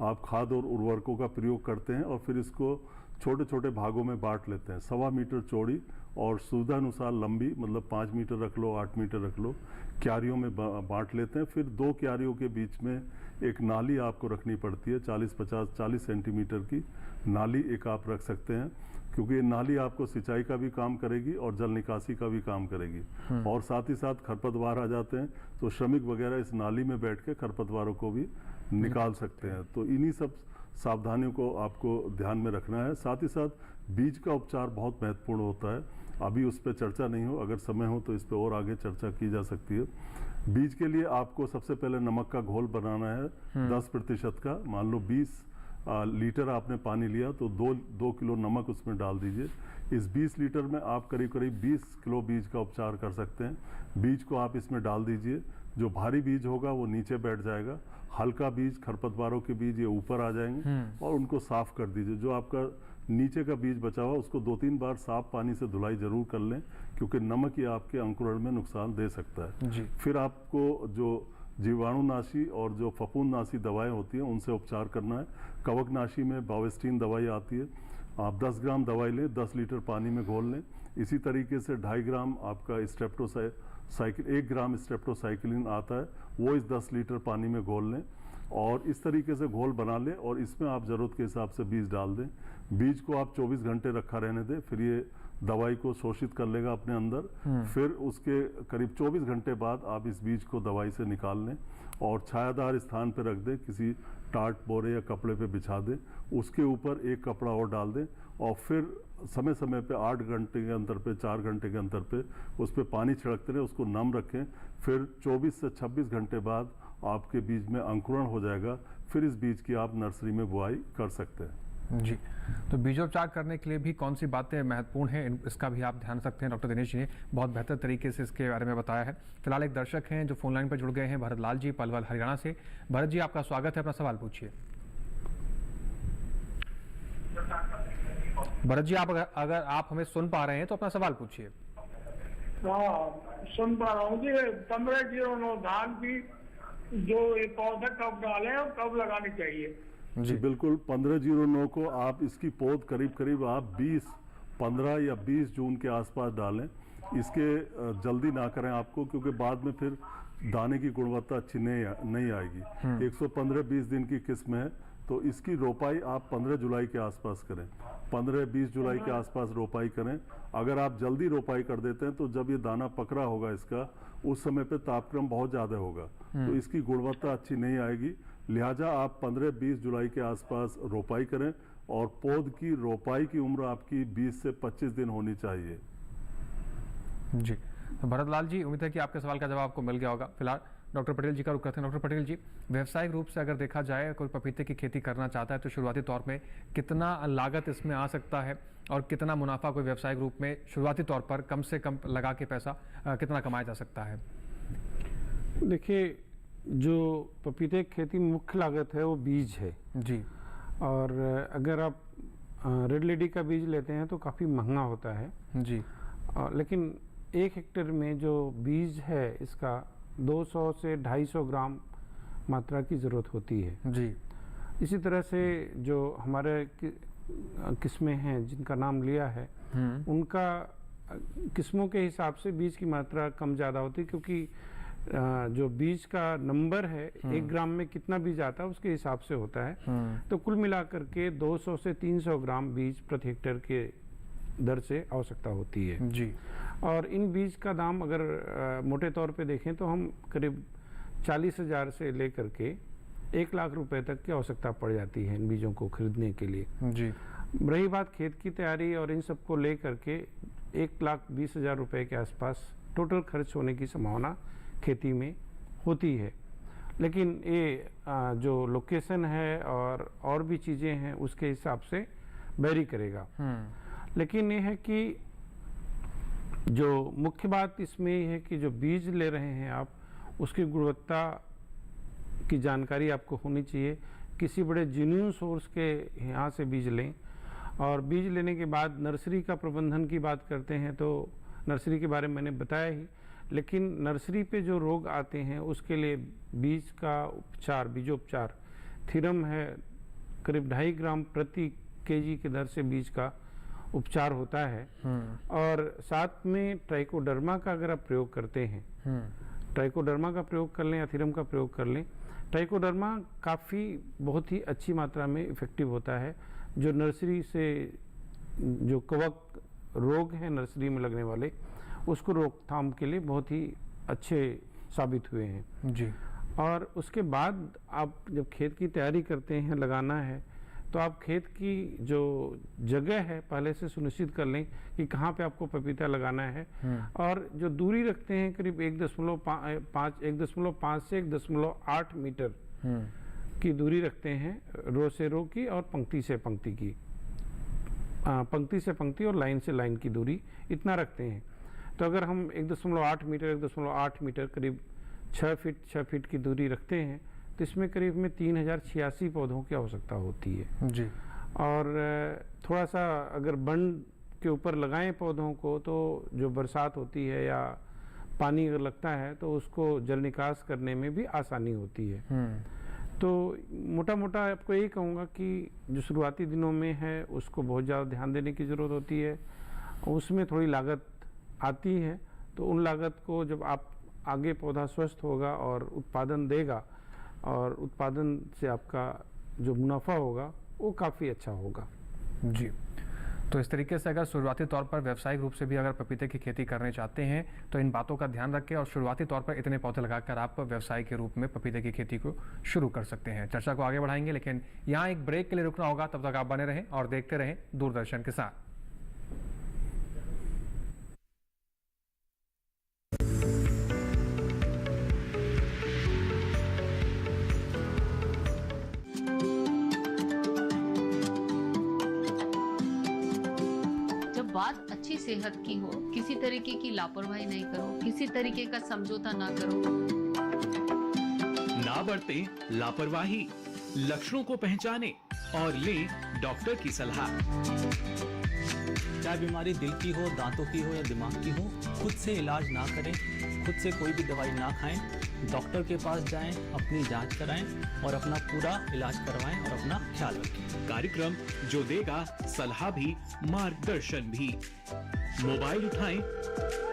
आप खाद और उर्वरकों का प्रयोग करते हैं, और फिर इसको छोटे छोटे भागों में बांट लेते हैं। 1.25 मीटर चौड़ी और सुविधानुसार लंबी, मतलब 5 मीटर रख लो, 8 मीटर रख लो, क्यारियों में बांट लेते हैं। फिर 2 क्यारियों के बीच में एक नाली आपको रखनी पड़ती है, 40 सेंटीमीटर की नाली एक आप रख सकते हैं, क्योंकि ये नाली आपको सिंचाई का भी काम करेगी और जल निकासी का भी काम करेगी। और साथ ही साथ खरपतवार आ जाते हैं तो श्रमिक वगैरह इस नाली में बैठ के खरपतवारों को भी निकाल सकते हैं। तो इन्हीं सब सावधानियों को आपको ध्यान में रखना है। साथ ही साथ बीज का उपचार बहुत महत्वपूर्ण होता है। अभी उस पर चर्चा नहीं हो, अगर समय हो तो इस पर और आगे चर्चा की जा सकती है। बीज के लिए आपको सबसे पहले नमक का घोल बनाना है 10% का। मान लो 20 लीटर आपने पानी लिया तो 2 किलो नमक उसमें डाल दीजिए। इस 20 लीटर में आप करीब 20 किलो बीज का उपचार कर सकते हैं। बीज को आप इसमें डाल दीजिए। जो भारी बीज होगा वो नीचे बैठ जाएगा, हल्का बीज खरपतवारों के बीज ये ऊपर आ जाएंगे, और उनको साफ कर दीजिए। जो आपका नीचे का बीज बचा हुआ उसको 2-3 बार साफ पानी से धुलाई जरूर कर लें, क्योंकि नमक ये आपके अंकुरण में नुकसान दे सकता है जी। फिर आपको जो जीवाणुनाशी और जो फफूंदनाशी दवाएं होती हैं उनसे उपचार करना है। कवकनाशी में बावेस्टीन दवाई आती है, आप 10 ग्राम दवाई लें, 10 लीटर पानी में घोल लें। इसी तरीके से 2.5 ग्राम आपका 1 ग्राम स्ट्रेप्टोसाइक्लिन आता है, वो इस 10 लीटर पानी में घोल लें, और इस तरीके से घोल बना लें, और इसमें आप ज़रूरत के हिसाब से बीज डाल दें। बीज को आप 24 घंटे रखा रहने दें, फिर ये दवाई को शोषित कर लेगा अपने अंदर। फिर उसके करीब 24 घंटे बाद आप इस बीज को दवाई से निकाल लें और छायादार स्थान पर रख दें, किसी टाट बोरे या कपड़े पे बिछा दें, उसके ऊपर एक कपड़ा और डाल दें, और फिर समय समय पे 8 घंटे के अंतर पे, 4 घंटे के अंतर पे उस पर पानी छिड़कते रहें, उसको नम रखें। फिर 24 से 26 घंटे बाद आपके बीज में अंकुरण हो जाएगा। फिर इस बीज की आप नर्सरी में बुआई कर सकते हैं जी। तो बीजोपचार करने के लिए भी कौन सी बातें महत्वपूर्ण हैं, इसका भी आप ध्यान रखते हैं। डॉक्टर दिनेश जी ने बहुत बेहतर तरीके से इसके बारे में बताया है। फिलहाल एक दर्शक हैं जो फोन लाइन पर जुड़ गए हैं, भरत लाल जी, पलवल, हरियाणा से। भरत जी, आपका स्वागत है, अपना सवाल पूछिए। भरत जी, आप अगर आप हमें सुन पा रहे हैं तो अपना सवाल पूछिए। हाँ, सुन पा रहा हूँ जी। 1509 धान की जो ये पौधा कब डालें और कब लगानी चाहिए? जी बिल्कुल, 1509 को आप इसकी पौध करीब आप 15 या 20 जून के आसपास डालें। इसके जल्दी ना करें आपको, क्योंकि बाद में फिर दाने की गुणवत्ता अच्छी नहीं आएगी। 115-20 दिन की किस्म है, तो इसकी रोपाई आप 15 जुलाई के आसपास करें। 15-20 जुलाई के आसपास रोपाई करें। अगर आप जल्दी रोपाई कर देते हैं तो जब ये दाना पकड़ा होगा इसका, उस समय पे तापक्रम बहुत ज़्यादा होगा, तो इसकी गुणवत्ता अच्छी नहीं आएगी। लिहाजा आप 15-20 जुलाई के आसपास रोपाई करें, और पौध की रोपाई की उम्र आपकी 20 से 25 दिन होनी चाहिए। जी, तो भरत लाल जी, उम्मीद है कि आपके सवाल का जवाब आपको मिल गया होगा। फिलहाल डॉक्टर पटेल जी का रुख करते हैं। डॉक्टर पटेल जी, व्यावसायिक रूप से अगर देखा जाए, कोई पपीते की खेती करना चाहता है तो शुरुआती तौर में कितना लागत इसमें आ सकता है, और कितना मुनाफा कोई व्यावसायिक रूप में शुरुआती तौर पर कम से कम लगा के पैसा कितना कमाया जा सकता है? देखिए, जो पपीते की खेती में मुख्य लागत है वो बीज है जी। और अगर आप रेड लेडी का बीज लेते हैं तो काफ़ी महंगा होता है जी। लेकिन 1 हेक्टेयर में जो बीज है इसका 200 से 250 ग्राम मात्रा की ज़रूरत होती है जी। इसी तरह से जो हमारे किस्में हैं जिनका नाम लिया है उनका किस्मों के हिसाब से बीज की मात्रा कम ज़्यादा होती है, क्योंकि जो बीज का नंबर है 1 ग्राम में कितना बीज आता है उसके हिसाब से होता है। तो कुल मिलाकर के 200 से 300 ग्राम बीज प्रति हेक्टेयर के दर से आवश्यकता होती है जी। और इन बीज का दाम अगर मोटे तौर पे देखें तो हम करीब 40,000 से लेकर के 1 लाख रुपए तक की आवश्यकता पड़ जाती है इन बीजों को खरीदने के लिए जी। रही बात खेत की तैयारी और इन सब को लेकर के 1,20,000 रुपए के आसपास टोटल खर्च होने की संभावना खेती में होती है। लेकिन ये जो लोकेशन है और भी चीज़ें हैं उसके हिसाब से वेरी करेगा। लेकिन ये है कि जो मुख्य बात इसमें ये है कि जो बीज ले रहे हैं आप उसकी गुणवत्ता की जानकारी आपको होनी चाहिए। किसी बड़े जेन्युइन सोर्स के यहाँ से बीज लें। और बीज लेने के बाद नर्सरी का प्रबंधन की बात करते हैं तो नर्सरी के बारे में मैंने बताया ही, लेकिन नर्सरी पे जो रोग आते हैं उसके लिए बीज का उपचार, बीजोपचार थीरम है करीब 2.5 ग्राम प्रति केजी के दर से बीज का उपचार होता है। और साथ में ट्राइकोडर्मा का अगर आप प्रयोग करते हैं, ट्राइकोडर्मा का प्रयोग कर लें या थीरम का प्रयोग कर लें, ट्राइकोडर्मा काफ़ी बहुत ही अच्छी मात्रा में इफेक्टिव होता है। जो नर्सरी से जो कवक रोग हैं नर्सरी में लगने वाले उसको रोकथाम के लिए बहुत ही अच्छे साबित हुए हैं जी। और उसके बाद आप जब खेत की तैयारी करते हैं, लगाना है, तो आप खेत की जो जगह है पहले से सुनिश्चित कर लें कि कहाँ पे आपको पपीता लगाना है। और जो दूरी रखते हैं करीब 1.5 से 1.8 मीटर की दूरी रखते हैं, रो से रो की और पंक्ति से पंक्ति की, पंक्ति से पंक्ति और लाइन से लाइन की दूरी इतना रखते हैं। तो अगर हम 1.8 मीटर करीब 6 फीट की दूरी रखते हैं तो इसमें करीब में 3086 पौधों की आवश्यकता होती है जी। और थोड़ा सा अगर बंड के ऊपर लगाएं पौधों को तो जो बरसात होती है या पानी अगर लगता है तो उसको जल निकास करने में भी आसानी होती है। तो मोटा मोटा आपको यही कहूँगा कि जो शुरुआती दिनों में है उसको बहुत ज़्यादा ध्यान देने की ज़रूरत होती है, उसमें थोड़ी लागत आती है। तो उन लागत को जब आप आगे पौधा स्वस्थ होगा और उत्पादन देगा और उत्पादन से आपका जो मुनाफा होगा वो काफ़ी अच्छा होगा जी। तो इस तरीके से अगर शुरुआती तौर पर व्यावसायिक रूप से भी अगर पपीते की खेती करना चाहते हैं तो इन बातों का ध्यान रखें और शुरुआती तौर पर इतने पौधे लगाकर आप व्यवसाय के रूप में पपीते की खेती को शुरू कर सकते हैं। चर्चा को आगे बढ़ाएंगे, लेकिन यहाँ एक ब्रेक के लिए रुकना होगा। तब तक आप बने रहें और देखते रहें दूरदर्शन के साथ। बात अच्छी सेहत की हो, किसी तरीके की लापरवाही नहीं करो, किसी तरीके का समझौता ना करो, ना बरते लापरवाही, लक्षणों को पहचाने और लें डॉक्टर की सलाह। चाहे बीमारी दिल की हो, दांतों की हो या दिमाग की हो, खुद से इलाज ना करें, खुद से कोई भी दवाई ना खाएं, डॉक्टर के पास जाएं, अपनी जांच कराएं और अपना पूरा इलाज करवाएं और अपना ख्याल रखें। कार्यक्रम जो देगा सलाह भी मार्गदर्शन भी। मोबाइल उठाएं,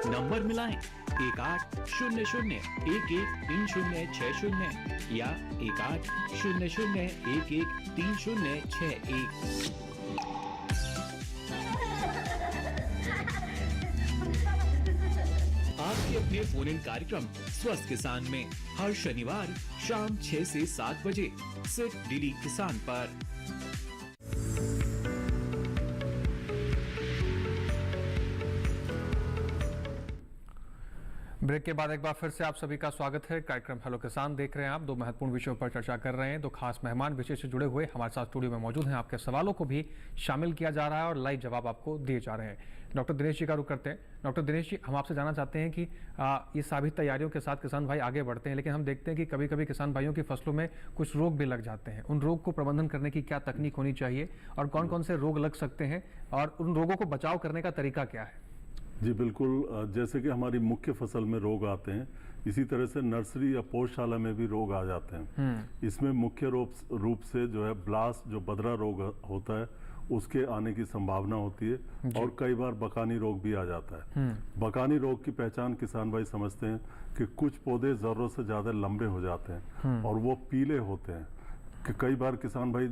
नंबर मिलाएं 1800113060 या 1800113061। आपके अपने फोन इन कार्यक्रम स्वस्थ किसान में हर शनिवार शाम 6 से 7 बजे सिर्फ डीडी किसान पर। ब्रेक के बाद एक बार फिर से आप सभी का स्वागत है। कार्यक्रम हेलो किसान देख रहे हैं आप। दो महत्वपूर्ण विषयों पर चर्चा कर रहे हैं। दो खास मेहमान विषय से जुड़े हुए हमारे साथ स्टूडियो में मौजूद हैं। आपके सवालों को भी शामिल किया जा रहा है और लाइव जवाब आपको दिए जा रहे हैं। डॉक्टर दिनेश जी का रुख करते हैं। डॉक्टर दिनेश जी, हम आपसे जानना चाहते हैं कि ये सभी तैयारियों के साथ किसान भाई आगे बढ़ते हैं, लेकिन हम देखते हैं कि कभी कभी किसान भाइयों की फसलों में कुछ रोग भी लग जाते हैं। उन रोग को प्रबंधन करने की क्या तकनीक होनी चाहिए और कौन कौन से रोग लग सकते हैं और उन रोगों को बचाव करने का तरीका क्या है? जी बिल्कुल, जैसे कि हमारी मुख्य फसल में रोग आते हैं, इसी तरह से नर्सरी या पौधशाला में भी रोग आ जाते हैं। इसमें मुख्य रूप से जो है ब्लास्ट, जो बदरा रोग होता है, उसके आने की संभावना होती है और कई बार बकानी रोग भी आ जाता है। बकानी रोग की पहचान किसान भाई समझते हैं कि कुछ पौधे जरूरत से ज़्यादा लंबे हो जाते हैं और वो पीले होते हैं। कि कई बार किसान भाई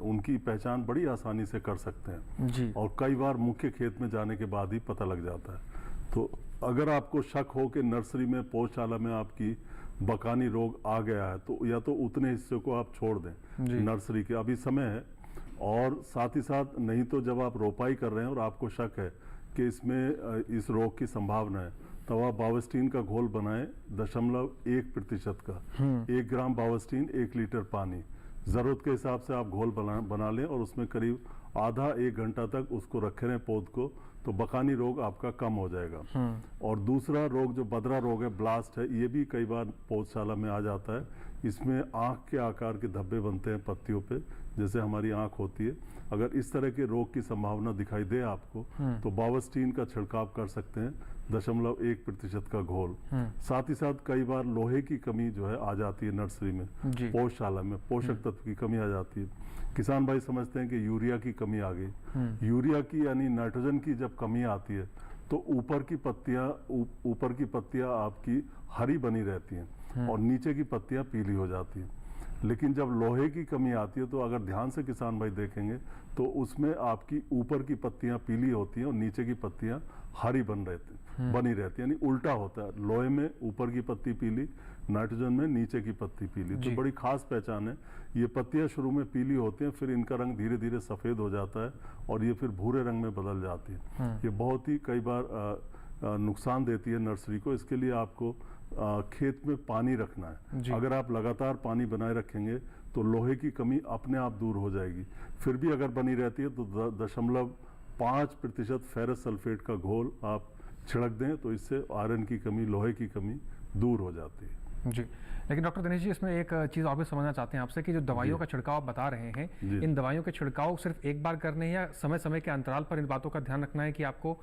उनकी पहचान बड़ी आसानी से कर सकते हैं और कई बार मुख्य खेत में जाने के बाद ही पता लग जाता है। तो अगर आपको शक हो कि नर्सरी में, पौधशाला में आपकी बकानी रोग आ गया है, तो या तो उतने हिस्से को आप छोड़ दें नर्सरी के, अभी समय है। और साथ ही साथ नहीं तो जब आप रोपाई कर रहे हैं और आपको शक है कि इसमें इस रोग की संभावना है, तो आप बावस्टीन का घोल बनाएं 0.1% का। 1 ग्राम बावस्टीन 1 लीटर पानी, ज़रूरत के हिसाब से आप घोल बना लें और उसमें करीब आधा 1 घंटा तक उसको रखे रहें पौध को, तो बकानी रोग आपका कम हो जाएगा। और दूसरा रोग जो बदरा रोग है, ब्लास्ट है, ये भी कई बार पौधशाला में आ जाता है। इसमें आँख के आकार के धब्बे बनते हैं पत्तियों पे, जैसे हमारी आँख होती है। अगर इस तरह के रोग की संभावना दिखाई दे आपको, तो बावस्टीन का छिड़काव कर सकते हैं, 0.1% का घोल। साथ ही साथ कई बार लोहे की कमी जो है आ जाती है नर्सरी में, पौधशाला में पोषक तत्व की कमी आ जाती है। किसान भाई समझते हैं कि यूरिया की कमी आ गई। यूरिया की यानी नाइट्रोजन की जब कमी आती है तो ऊपर की पत्तियां आपकी हरी बनी रहती हैं और नीचे की पत्तियां पीली हो जाती हैं। लेकिन जब लोहे की कमी आती है तो अगर ध्यान से किसान भाई देखेंगे तो उसमें आपकी ऊपर की पत्तियां पीली होती हैं और नीचे की पत्तियां हरी बनी रहती है, यानी उल्टा होता है। लोहे में ऊपर की पत्ती पीली, नाइट्रोजन में नीचे की पत्ती पीली। तो बड़ी खास पहचान है। ये पत्तियां शुरू में पीली होती हैं, फिर इनका रंग धीरे धीरे सफ़ेद हो जाता है और ये फिर भूरे रंग में बदल जाती है। ये बहुत ही कई बार नुकसान देती है नर्सरी को। इसके लिए आपको खेत में पानी रखना है। अगर आप लगातार पानी बनाए रखेंगे तो लोहे की कमी अपने आप दूर हो जाएगी। फिर भी अगर बनी रहती है तो 0.5% फेरस सल्फेट का घोल आप छिड़क दें, तो इससे आयरन की कमी, लोहे की कमी दूर हो जाती है। जी, लेकिन डॉक्टर दिनेश जी, इसमें एक चीज़ और भी समझना चाहते हैं आपसे कि जो दवाइयों का छिड़काव आप बता रहे हैं, इन दवाइयों के छिड़काव सिर्फ एक बार करने हैं या समय समय के अंतराल पर इन बातों का ध्यान रखना है कि आपको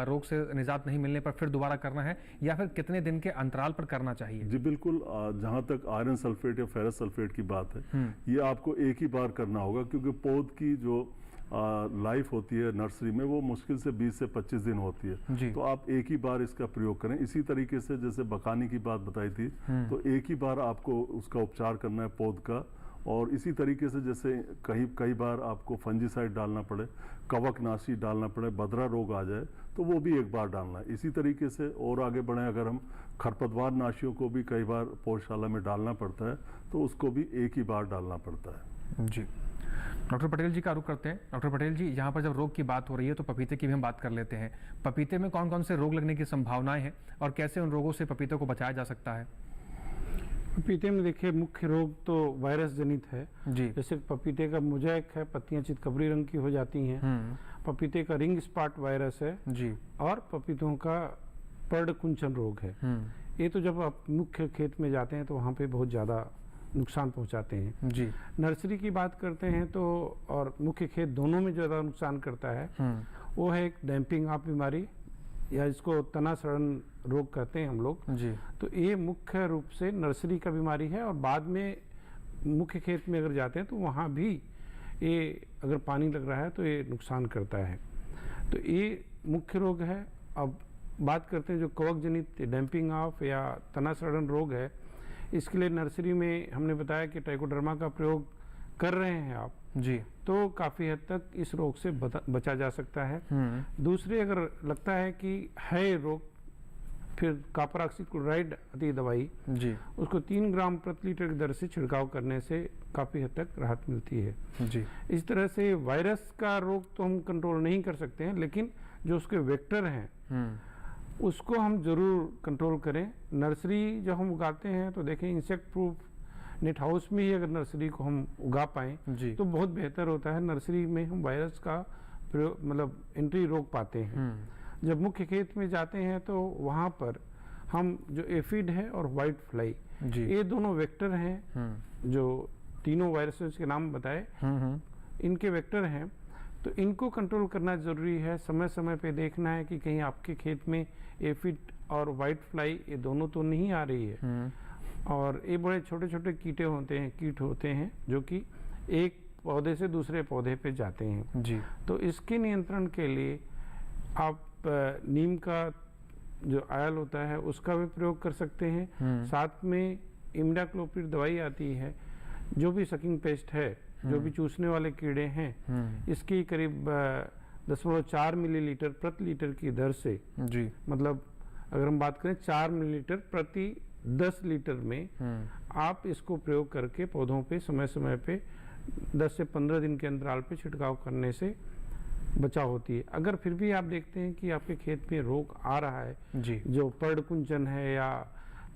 रोग से निजात नहीं मिलने पर फिर दोबारा करना है, या फिर कितने दिन के अंतराल पर करना चाहिए? जी बिल्कुल, जहाँ तक आयरन सल्फेट या फेरस सल्फेट की बात है, ये आपको एक ही बार करना होगा, क्योंकि पौध की जो लाइफ होती है नर्सरी में वो मुश्किल से 20 से 25 दिन होती है। तो आप एक ही बार इसका प्रयोग करें। इसी तरीके से जैसे बकानी की बात बताई थी, तो एक ही बार आपको उसका उपचार करना है पौध का। और इसी तरीके से जैसे कई बार आपको फंजीसाइड डालना पड़े, कवकनाशी डालना पड़े, बदरा रोग आ जाए तो वो भी एक बार डालना है। इसी तरीके से और आगे बढ़ें, अगर हम खरपतवार नाशियों को भी कई बार पौधशाला में डालना पड़ता है तो उसको भी एक ही बार डालना पड़ता है। जी, डॉक्टर पटेल जी का रुख करते हैं। डॉक्टर पटेल जी, यहाँ पर जब रोग की बात हो रही है तो पपीते की भी हम बात कर लेते हैं। पपीते में कौन कौन से रोग लगने की संभावनाएं हैं और कैसे उन रोगों से पपीते को बचाया जा सकता है? पपीते में देखिए मुख्य रोग तो वायरस जनित है। जैसे पपीते का मोज़ेक है, पत्तियां चितकबरी रंग की हो जाती हैं। पपीते का रिंग स्पॉट वायरस है और पपीतों का पर्ड कुंचन रोग है। ये तो जब आप मुख्य खेत में जाते हैं तो वहाँ पे बहुत ज़्यादा नुकसान पहुंचाते हैं। जी, नर्सरी की बात करते हैं तो और मुख्य खेत दोनों में ज़्यादा नुकसान करता है वो है एक डैम्पिंग ऑफ बीमारी, या इसको तना सड़न रोग कहते हैं हम लोग। जी, तो ये मुख्य रूप से नर्सरी का बीमारी है और बाद में मुख्य खेत में अगर जाते हैं तो वहाँ भी ये अगर पानी लग रहा है तो ये नुकसान करता है। तो ये मुख्य रोग है। अब बात करते हैं जो कवक जनित डैम्पिंग ऑफ या तना सड़न रोग है, इसके लिए नर्सरी में हमने बताया कि ट्राइकोडर्मा का प्रयोग कर रहे हैं आप जी, तो काफ़ी हद तक इस रोग से बचा जा सकता है। दूसरी, अगर लगता है कि है रोग, फिर कॉपर ऑक्सीक्लोराइड आती दवाई जी, उसको 3 ग्राम प्रति लीटर की दर से छिड़काव करने से काफ़ी हद तक राहत मिलती है जी। इस तरह से वायरस का रोग तो हम कंट्रोल नहीं कर सकते हैं, लेकिन जो उसके वेक्टर हैं उसको हम ज़रूर कंट्रोल करें। नर्सरी जब हम उगाते हैं तो देखें इंसेक्ट प्रूफ नेट हाउस में ही अगर नर्सरी को हम उगा पाएँ तो बहुत बेहतर होता है। नर्सरी में हम वायरस का प्रयोग मतलब एंट्री रोक पाते हैं। जब मुख्य खेत में जाते हैं तो वहाँ पर हम जो एफिड है और वाइट फ्लाई ये दोनों वेक्टर हैं, जो तीनों वायरसेस के नाम बताए इनके वेक्टर हैं, तो इनको कंट्रोल करना ज़रूरी है। समय समय पे देखना है कि कहीं आपके खेत में एफिड और वाइट फ्लाई ये दोनों तो नहीं आ रही है। और ये बड़े छोटे छोटे कीट होते हैं जो कि एक पौधे से दूसरे पौधे पे जाते हैं जी। तो इसके नियंत्रण के लिए आप नीम का जो आयल होता है उसका भी प्रयोग कर सकते हैं। साथ में इमिडाक्लोपिड दवाई आती है, जो भी सकिंग पेस्ट है, जो भी चूसने वाले कीड़े हैं, इसकी करीब 0.4 मिलीलीटर प्रति लीटर की दर से जी, मतलब अगर हम बात करें 4 मिलीलीटर प्रति 10 लीटर में आप इसको प्रयोग करके पौधों पे समय समय पे 10 से 15 दिन के अंतराल पे छिड़काव करने से बचाव होती है। अगर फिर भी आप देखते हैं कि आपके खेत में रोग आ रहा है जी, जो पर्ड कुंचन है, या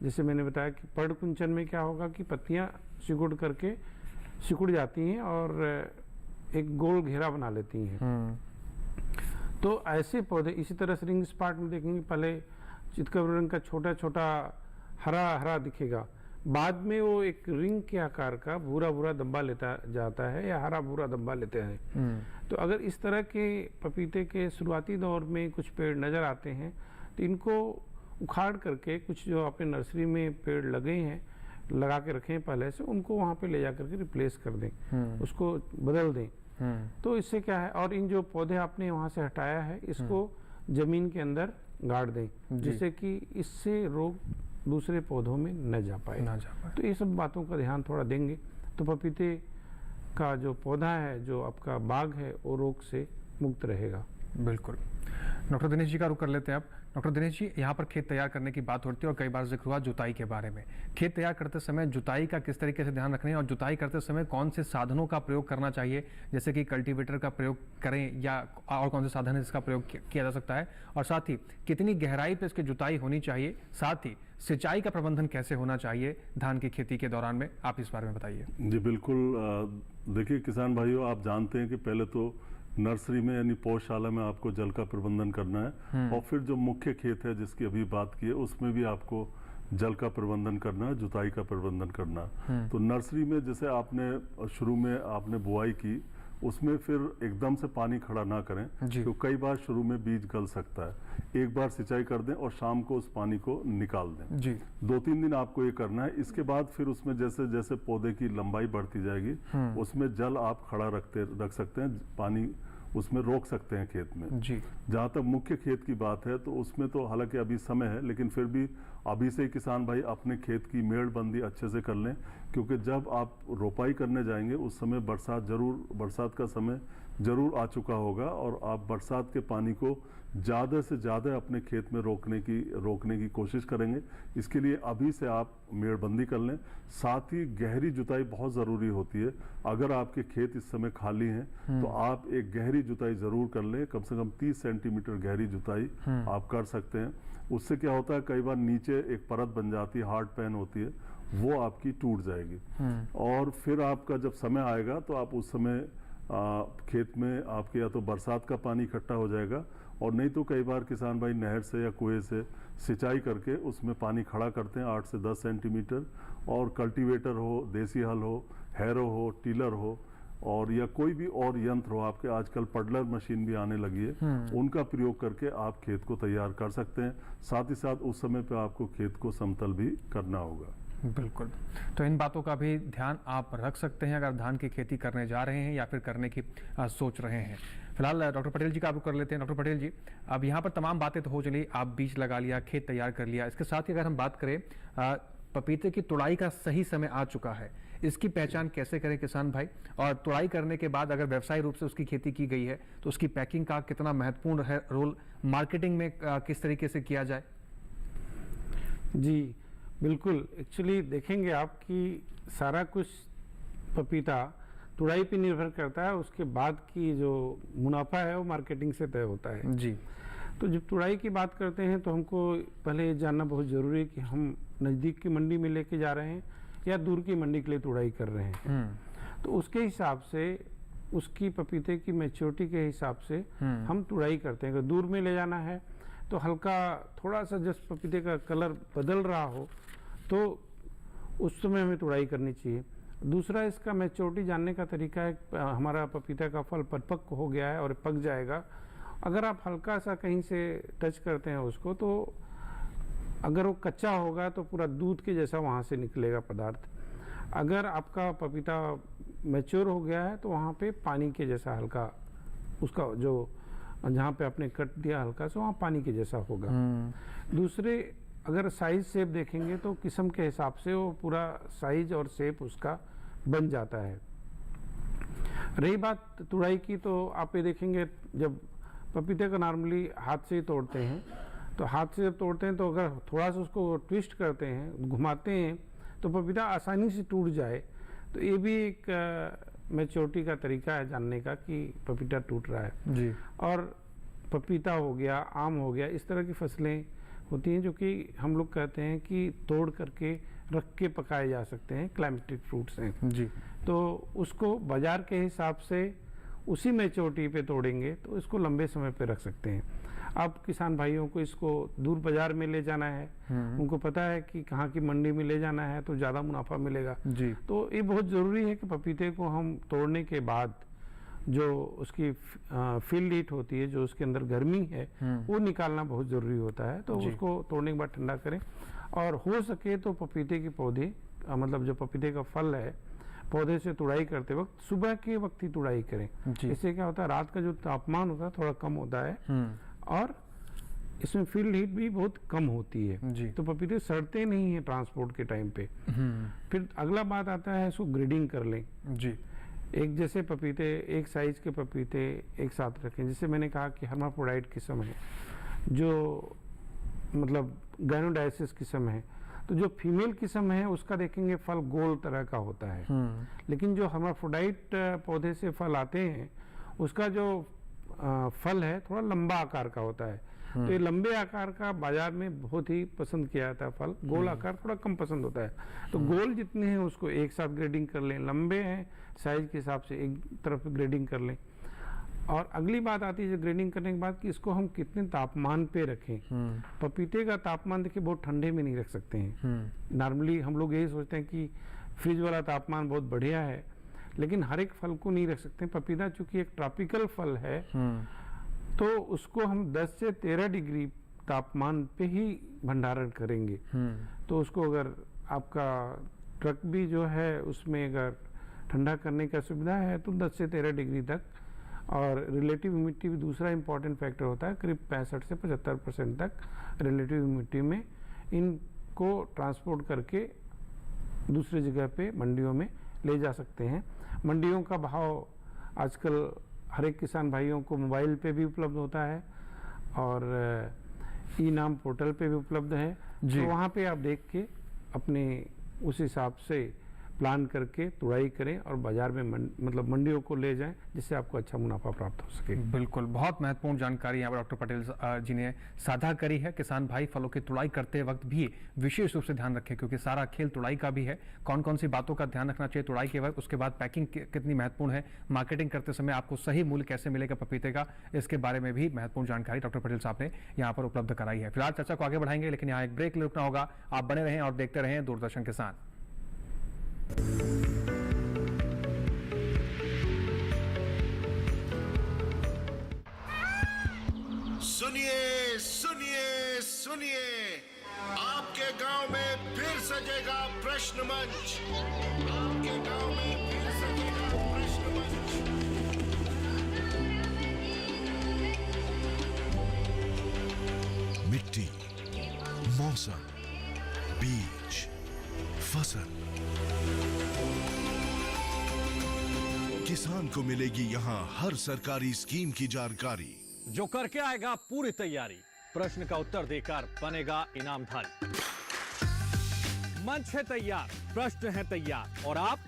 जैसे मैंने बताया कि पर्ड कुंचन में क्या होगा कि पत्तियां सिकुड़ जाती हैं और एक गोल घेरा बना लेती हैं। तो ऐसे पौधे, इसी तरह से रिंग स्पॉट में देखेंगे पहले चितकबरी रंग का छोटा छोटा हरा हरा दिखेगा, बाद में वो एक रिंग के आकार का भूरा भूरा धब्बा लेता जाता है या हरा भूरा धब्बा लेते हैं। तो अगर इस तरह के पपीते के शुरुआती दौर में कुछ पेड़ नज़र आते हैं तो इनको उखाड़ करके, कुछ जो आपने नर्सरी में पेड़ लगे हैं लगा के रखे हैं पहले से, उनको वहाँ पे ले जा करके रिप्लेस कर दें, उसको बदल दें। तो इससे क्या है, और इन जो पौधे आपने वहाँ से हटाया है इसको ज़मीन के अंदर गाड़ दें, जिससे कि इससे रोग दूसरे पौधों में न जा पाए। तो ये सब बातों का ध्यान थोड़ा देंगे तो पपीते का जो पौधा है, जो आपका बाग है, वो रोग से मुक्त रहेगा। बिल्कुल। डॉक्टर दिनेश जी का रुख कर लेते हैं अब। डॉक्टर दिनेश जी, यहाँ पर खेत तैयार करने की बात होती है और कई बार जिक्र हुआ जुताई के बारे में। खेत तैयार करते समय जुताई का किस तरीके से ध्यान रखना है और जुताई करते समय कौन से साधनों का प्रयोग करना चाहिए, जैसे कि कल्टीवेटर का प्रयोग करें या और कौन से साधन है जिसका प्रयोग किया जा सकता है, और साथ ही कितनी गहराई पर इसकी जुताई होनी चाहिए, साथ ही सिंचाई का प्रबंधन कैसे होना चाहिए धान की खेती के दौरान में, आप इस बारे में बताइए। जी बिल्कुल। देखिए किसान भाइयों, आप जानते हैं कि पहले तो नर्सरी में यानी पौधशाला में आपको जल का प्रबंधन करना है, और फिर जो मुख्य खेत है जिसकी अभी बात की है उसमें भी आपको जल का प्रबंधन करना है, जुताई का प्रबंधन करना है। तो नर्सरी में जैसे आपने शुरू में आपने बुआई की, उसमें फिर एकदम से पानी खड़ा ना करें, तो कई बार शुरू में बीज गल सकता है। एक बार सिंचाई कर दें और शाम को उस पानी को निकाल दें जी। 2-3 दिन आपको ये करना है। इसके बाद फिर उसमें जैसे जैसे पौधे की लंबाई बढ़ती जाएगी उसमें जल आप खड़ा रख सकते हैं, पानी उसमें रोक सकते हैं खेत में जी। जहाँ तक मुख्य खेत की बात है तो उसमें तो हालांकि अभी समय है, लेकिन फिर भी अभी से किसान भाई अपने खेत की मेड़बंदी अच्छे से कर लें, क्योंकि जब आप रोपाई करने जाएंगे उस समय बरसात का समय जरूर आ चुका होगा और आप बरसात के पानी को ज़्यादा से ज़्यादा अपने खेत में रोकने की कोशिश करेंगे। इसके लिए अभी से आप मेड़बंदी कर लें। साथ ही गहरी जुताई बहुत ज़रूरी होती है। अगर आपके खेत इस समय खाली हैं तो आप एक गहरी जुताई ज़रूर कर लें, कम से कम 30 सेंटीमीटर गहरी जुताई आप कर सकते हैं। उससे क्या होता है, कई बार नीचे एक परत बन जाती है, हार्ड पैन होती है, वो आपकी टूट जाएगी। और फिर आपका जब समय आएगा तो आप उस समय खेत में आपके या तो बरसात का पानी इकट्ठा हो जाएगा, और नहीं तो कई बार किसान भाई नहर से या कुएं से सिंचाई करके उसमें पानी खड़ा करते हैं 8 से 10 सेंटीमीटर। और कल्टीवेटर हो, देसी हल हो, हैरो हो, टिलर हो, और या कोई भी और यंत्र हो, आपके आजकल पडलर मशीन भी आने लगी है, उनका प्रयोग करके आप खेत को तैयार कर सकते हैं। साथ ही साथ उस समय पे आपको खेत को समतल भी करना होगा। बिल्कुल। तो इन बातों का भी ध्यान आप रख सकते हैं अगर धान की खेती करने जा रहे हैं या फिर करने की सोच रहे हैं। फिलहाल डॉक्टर पटेल जी का आप कर लेते हैं। डॉक्टर पटेल जी, अब यहाँ पर तमाम बातें तो हो चली, आप बीज लगा लिया, खेत तैयार कर लिया, इसके साथ ही अगर हम बात करें पपीते की तुड़ाई का सही समय आ चुका है, इसकी पहचान कैसे करें किसान भाई, और तुड़ाई करने के बाद अगर व्यवसायिक रूप से उसकी खेती की गई है तो उसकी पैकिंग का कितना महत्वपूर्ण है रोल, मार्केटिंग में किस तरीके से किया जाए? जी बिल्कुल। एक्चुअली देखेंगे आप कि सारा कुछ पपीता तुड़ाई पे निर्भर करता है, उसके बाद की जो मुनाफा है वो मार्केटिंग से तय होता है जी। तो जब तुड़ाई की बात करते हैं तो हमको पहले ये जानना बहुत ज़रूरी है कि हम नज़दीक की मंडी में लेके जा रहे हैं या दूर की मंडी के लिए तुड़ाई कर रहे हैं। तो उसके हिसाब से, उसकी पपीते की मैच्योरिटी के हिसाब से हम तुड़ाई करते हैं। अगर दूर में ले जाना है तो हल्का थोड़ा सा जब पपीते का कलर बदल रहा हो तो उस समय हमें तुड़ाई करनी चाहिए। दूसरा, इसका मैच्योरिटी जानने का तरीका है, हमारा पपीता का फल परिपक्व हो गया है और पक जाएगा। अगर आप हल्का सा कहीं से टच करते हैं उसको, तो अगर वो कच्चा होगा तो पूरा दूध के जैसा वहाँ से निकलेगा पदार्थ। अगर आपका पपीता मैच्योर हो गया है तो वहाँ पे पानी के जैसा हल्का, उसका जो जहाँ पे आपने कट दिया हल्का सा, वहाँ पानी के जैसा होगा। दूसरे, अगर साइज शेप देखेंगे तो किस्म के हिसाब से वो पूरा साइज और शेप उसका बन जाता है। रही बात तुड़ाई की, तो आप ये देखेंगे जब पपीते को नॉर्मली हाथ से ही तोड़ते हैं, तो हाथ से जब तोड़ते हैं तो अगर थोड़ा सा उसको ट्विस्ट करते हैं, घुमाते हैं, तो पपीता आसानी से टूट जाए। तो ये भी एक मैच्योरिटी का तरीका है जानने का कि पपीता टूट रहा है जी। और पपीता हो गया, आम हो गया, इस तरह की फसलें होती हैं जो कि हम लोग कहते हैं कि तोड़ करके रख के पकाए जा सकते हैं, क्लाइमेटिक फ्रूट्स हैं जी। तो उसको बाजार के हिसाब से उसी मैच्योरिटी पे तोड़ेंगे तो इसको लंबे समय पे रख सकते हैं। अब किसान भाइयों को इसको दूर बाजार में ले जाना है, उनको पता है कि कहाँ की मंडी में ले जाना है तो ज़्यादा मुनाफा मिलेगा जी। तो ये बहुत ज़रूरी है कि पपीते को हम तोड़ने के बाद जो उसकी फील्ड हीट होती है, जो उसके अंदर गर्मी है, वो निकालना बहुत ज़रूरी होता है। तो उसको तोड़ने के बाद ठंडा करें और हो सके तो पपीते के पौधे, मतलब जो पपीते का फल है, पौधे से तुड़ाई करते वक्त सुबह के वक्त ही तुड़ाई करें। इससे क्या होता है, रात का जो तापमान होता है थोड़ा कम होता है और इसमें फील्ड हीट भी बहुत कम होती है, तो पपीते सड़ते नहीं हैं ट्रांसपोर्ट के टाइम पे। फिर अगला बात आता है, इसको ग्रेडिंग कर लें जी। एक जैसे पपीते, एक साइज के पपीते एक साथ रखें। जैसे मैंने कहा कि हर्माफ्रोडाइट किस्म है, जो मतलब गायनोडायसिस किस्म है, तो जो फीमेल किस्म है उसका देखेंगे फल गोल तरह का होता है, लेकिन जो हर्माफ्रोडाइट पौधे से फल आते हैं उसका जो फल है थोड़ा लंबा आकार का होता है। तो ये लंबे आकार का बाजार में बहुत ही पसंद किया जाता है फल, गोल आकार थोड़ा कम पसंद होता है। तो गोल जितने हैं उसको एक साथ ग्रेडिंग कर लें, लंबे हैं साइज के हिसाब से एक तरफ ग्रेडिंग कर लें। और अगली बात आती है ग्रेडिंग करने के बाद कि इसको हम कितने तापमान पे रखें। पपीते का तापमान देखिए बहुत ठंडे में नहीं रख सकते हैं। नॉर्मली हम लोग यही सोचते हैं कि फ्रिज वाला तापमान बहुत बढ़िया है, लेकिन हर एक फल को नहीं रख सकते। पपीता चूंकि एक ट्रॉपिकल फल है तो उसको हम 10 से 13 डिग्री तापमान पे ही भंडारण करेंगे। तो उसको अगर आपका ट्रक भी जो है उसमें अगर ठंडा करने का सुविधा है तो 10 से 13 डिग्री तक, और रिलेटिव ह्यूमिडिटी भी दूसरा इंपॉर्टेंट फैक्टर होता है, करीब 65 से 75% तक रिलेटिव ह्यूमिडिटी में इनको ट्रांसपोर्ट करके दूसरी जगह पे मंडियों में ले जा सकते हैं। मंडियों का भाव आजकल हर एक किसान भाइयों को मोबाइल पे भी उपलब्ध होता है और ई नाम पोर्टल पे भी उपलब्ध है, तो वहाँ पे आप देख के अपने उस हिसाब से प्लान करके तुड़ाई करें और बाजार में मतलब मंडियों को ले जाएं, जिससे आपको अच्छा मुनाफा प्राप्त हो सके। बिल्कुल, बहुत महत्वपूर्ण जानकारी यहाँ पर डॉक्टर पटेल जी ने साझा करी है। किसान भाई फलों की तुड़ाई करते वक्त भी विशेष रूप से ध्यान रखें, क्योंकि सारा खेल तुड़ाई का भी है। कौन कौन सी बातों का ध्यान रखना चाहिए तुड़ाई के वक्त, उसके बाद पैकिंग कितनी महत्वपूर्ण है, मार्केटिंग करते समय आपको सही मूल्य कैसे मिलेगा पपीते का, इसके बारे में भी महत्वपूर्ण जानकारी डॉक्टर पटेल साहब ने यहाँ पर उपलब्ध कराई है। फिलहाल चर्चा को आगे बढ़ाएंगे, लेकिन यहाँ एक ब्रेक ले रुकना होगा। आप बने रहें और देखते रहें दूरदर्शन किसान। सुनिए सुनिए सुनिए, आपके गांव में फिर सजेगा प्रश्न मंच। आपके गांव में फिर सजेगा प्रश्न मंच। मिट्टी, मौसम, बीज, फसल, किसान को मिलेगी यहाँ हर सरकारी स्कीम की जानकारी। जो करके आएगा पूरी तैयारी, प्रश्न का उत्तर देकर बनेगा इनामधारी। मंच है तैयार, प्रश्न है तैयार, और आप?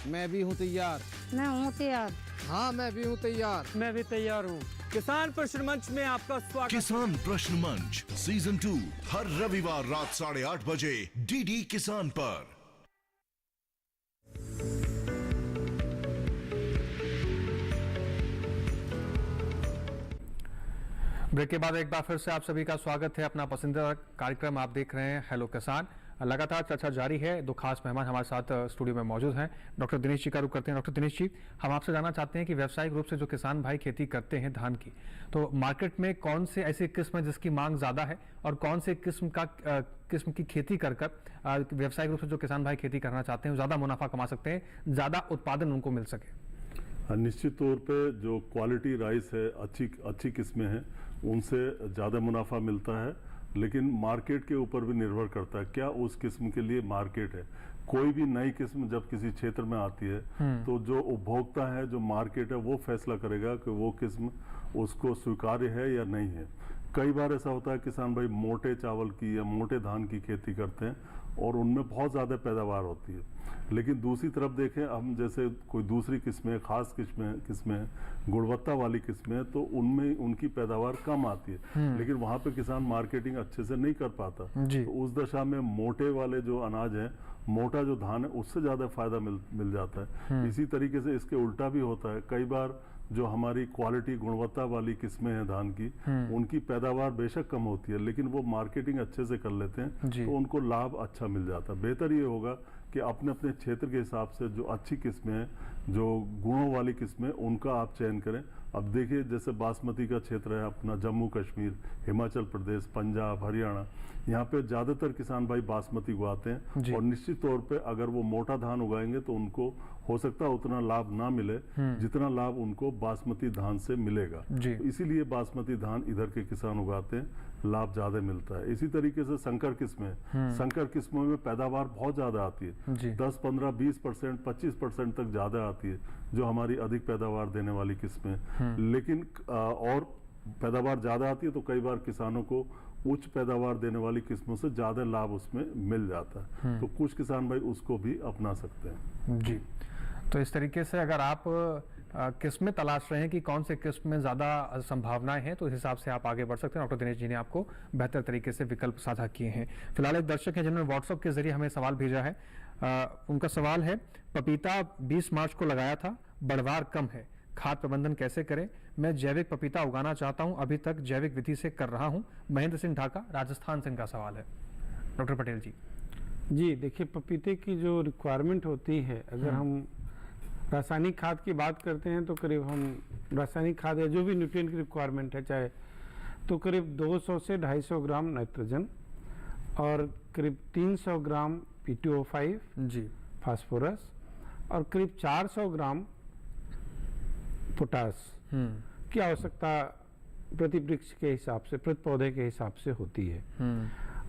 मैं भी हूँ तैयार। मैं हूँ तैयार। हाँ मैं भी हूँ तैयार। मैं भी तैयार हूँ। किसान प्रश्न मंच में आपका स्वागत। किसान प्रश्न मंच सीजन 2 हर रविवार रात 8:30 बजे डीडी किसान पर। ब्रेक के बाद एक बार फिर से आप सभी का स्वागत है। अपना पसंदीदा कार्यक्रम आप देख रहे हैं हेलो किसान। लगातार चर्चा जारी है। दो खास मेहमान हमारे साथ स्टूडियो में मौजूद हैं। डॉक्टर दिनेश जी का रुख करते हैं। डॉक्टर दिनेश जी, हम आपसे जानना चाहते हैं कि व्यावसायिक रूप से जो किसान भाई खेती करते हैं धान की, तो मार्केट में कौन से ऐसी किस्म है जिसकी मांग ज़्यादा है और कौन से किस्म की खेती कर व्यावसायिक रूप से जो किसान भाई खेती करना चाहते हैं ज़्यादा मुनाफा कमा सकते हैं, ज़्यादा उत्पादन उनको मिल सके? निश्चित तौर पे जो क्वालिटी राइस है, अच्छी किस्में हैं, उनसे ज़्यादा मुनाफा मिलता है, लेकिन मार्केट के ऊपर भी निर्भर करता है क्या उस किस्म के लिए मार्केट है। कोई भी नई किस्म जब किसी क्षेत्र में आती है तो जो उपभोक्ता है, जो मार्केट है, वो फैसला करेगा कि वो किस्म उसको स्वीकार्य है या नहीं है। कई बार ऐसा होता है किसान भाई मोटे चावल की या मोटे धान की खेती करते हैं और उनमें बहुत ज़्यादा पैदावार होती है, लेकिन दूसरी तरफ देखें हम जैसे कोई दूसरी किस्में, खास किस्में गुणवत्ता वाली किस्में, तो उनमें उनकी पैदावार कम आती है, लेकिन वहाँ पे किसान मार्केटिंग अच्छे से नहीं कर पाता। तो उस दशा में मोटे वाले जो अनाज है, मोटा जो धान है, उससे ज़्यादा फायदा मिल जाता है। इसी तरीके से इसके उल्टा भी होता है। कई बार जो हमारी क्वालिटी गुणवत्ता वाली किस्में हैं धान की, उनकी पैदावार बेशक कम होती है, लेकिन वो मार्केटिंग अच्छे से कर लेते हैं तो उनको लाभ अच्छा मिल जाता है। बेहतर ये होगा कि अपने अपने क्षेत्र के हिसाब से जो अच्छी किस्में हैं, जो गुणों वाली किस्में, उनका आप चयन करें। अब देखिए जैसे बासमती का क्षेत्र है अपना, जम्मू कश्मीर, हिमाचल प्रदेश, पंजाब, हरियाणा, यहाँ पे ज़्यादातर किसान भाई बासमती उगाते हैं और निश्चित तौर पे अगर वो मोटा धान उगाएंगे तो उनको हो सकता है उतना लाभ ना मिले जितना लाभ उनको बासमती धान से मिलेगा। तो इसीलिए बासमती धान इधर के किसान उगाते हैं, लाभ ज़्यादा मिलता है। इसी तरीके से संकर किस्मों में पैदावार बहुत ज़्यादा आती है, 10, 15, 20%, 25% तक ज़्यादा आती है जो हमारी अधिक पैदावार देने वाली किस्में। लेकिन और पैदावार ज़्यादा आती है तो कई बार किसानों को उच्च पैदावार देने वाली किस्मों से ज़्यादा लाभ उसमें मिल जाता है, तो कुछ किसान भाई उसको भी अपना सकते हैं। जी, तो इस तरीके से अगर आप किस्में तलाश रहे हैं कि कौन से किस्म में ज़्यादा संभावनाएं हैं, तो इस हिसाब से आप आगे बढ़ सकते हैं। डॉक्टर दिनेश जी ने आपको बेहतर तरीके से विकल्प साझा किए हैं। फिलहाल एक दर्शक हैं जिन्होंने व्हाट्सएप के जरिए हमें सवाल भेजा है। उनका सवाल है, पपीता 20 मार्च को लगाया था, बढ़वार कम है, खाद प्रबंधन कैसे करें? मैं जैविक पपीता उगाना चाहता हूं, अभी तक जैविक विधि से कर रहा हूं। महेंद्र सिंह ढाका, राजस्थान से इनका सवाल है। डॉक्टर पटेल जी। जी देखिए, पपीते की जो रिक्वायरमेंट होती है, अगर हम रासायनिक खाद की बात करते हैं तो करीब हम रासायनिक खाद या जो भी न्यूट्रिएंट की रिक्वायरमेंट है चाहे, तो करीब 200 से 250 ग्राम नाइट्रोजन और करीब 300 ग्राम P2O5 जी फास्फोरस और करीब 400 ग्राम पोटास की आवश्यकता प्रति वृक्ष के हिसाब से, प्रति पौधे के हिसाब से होती है।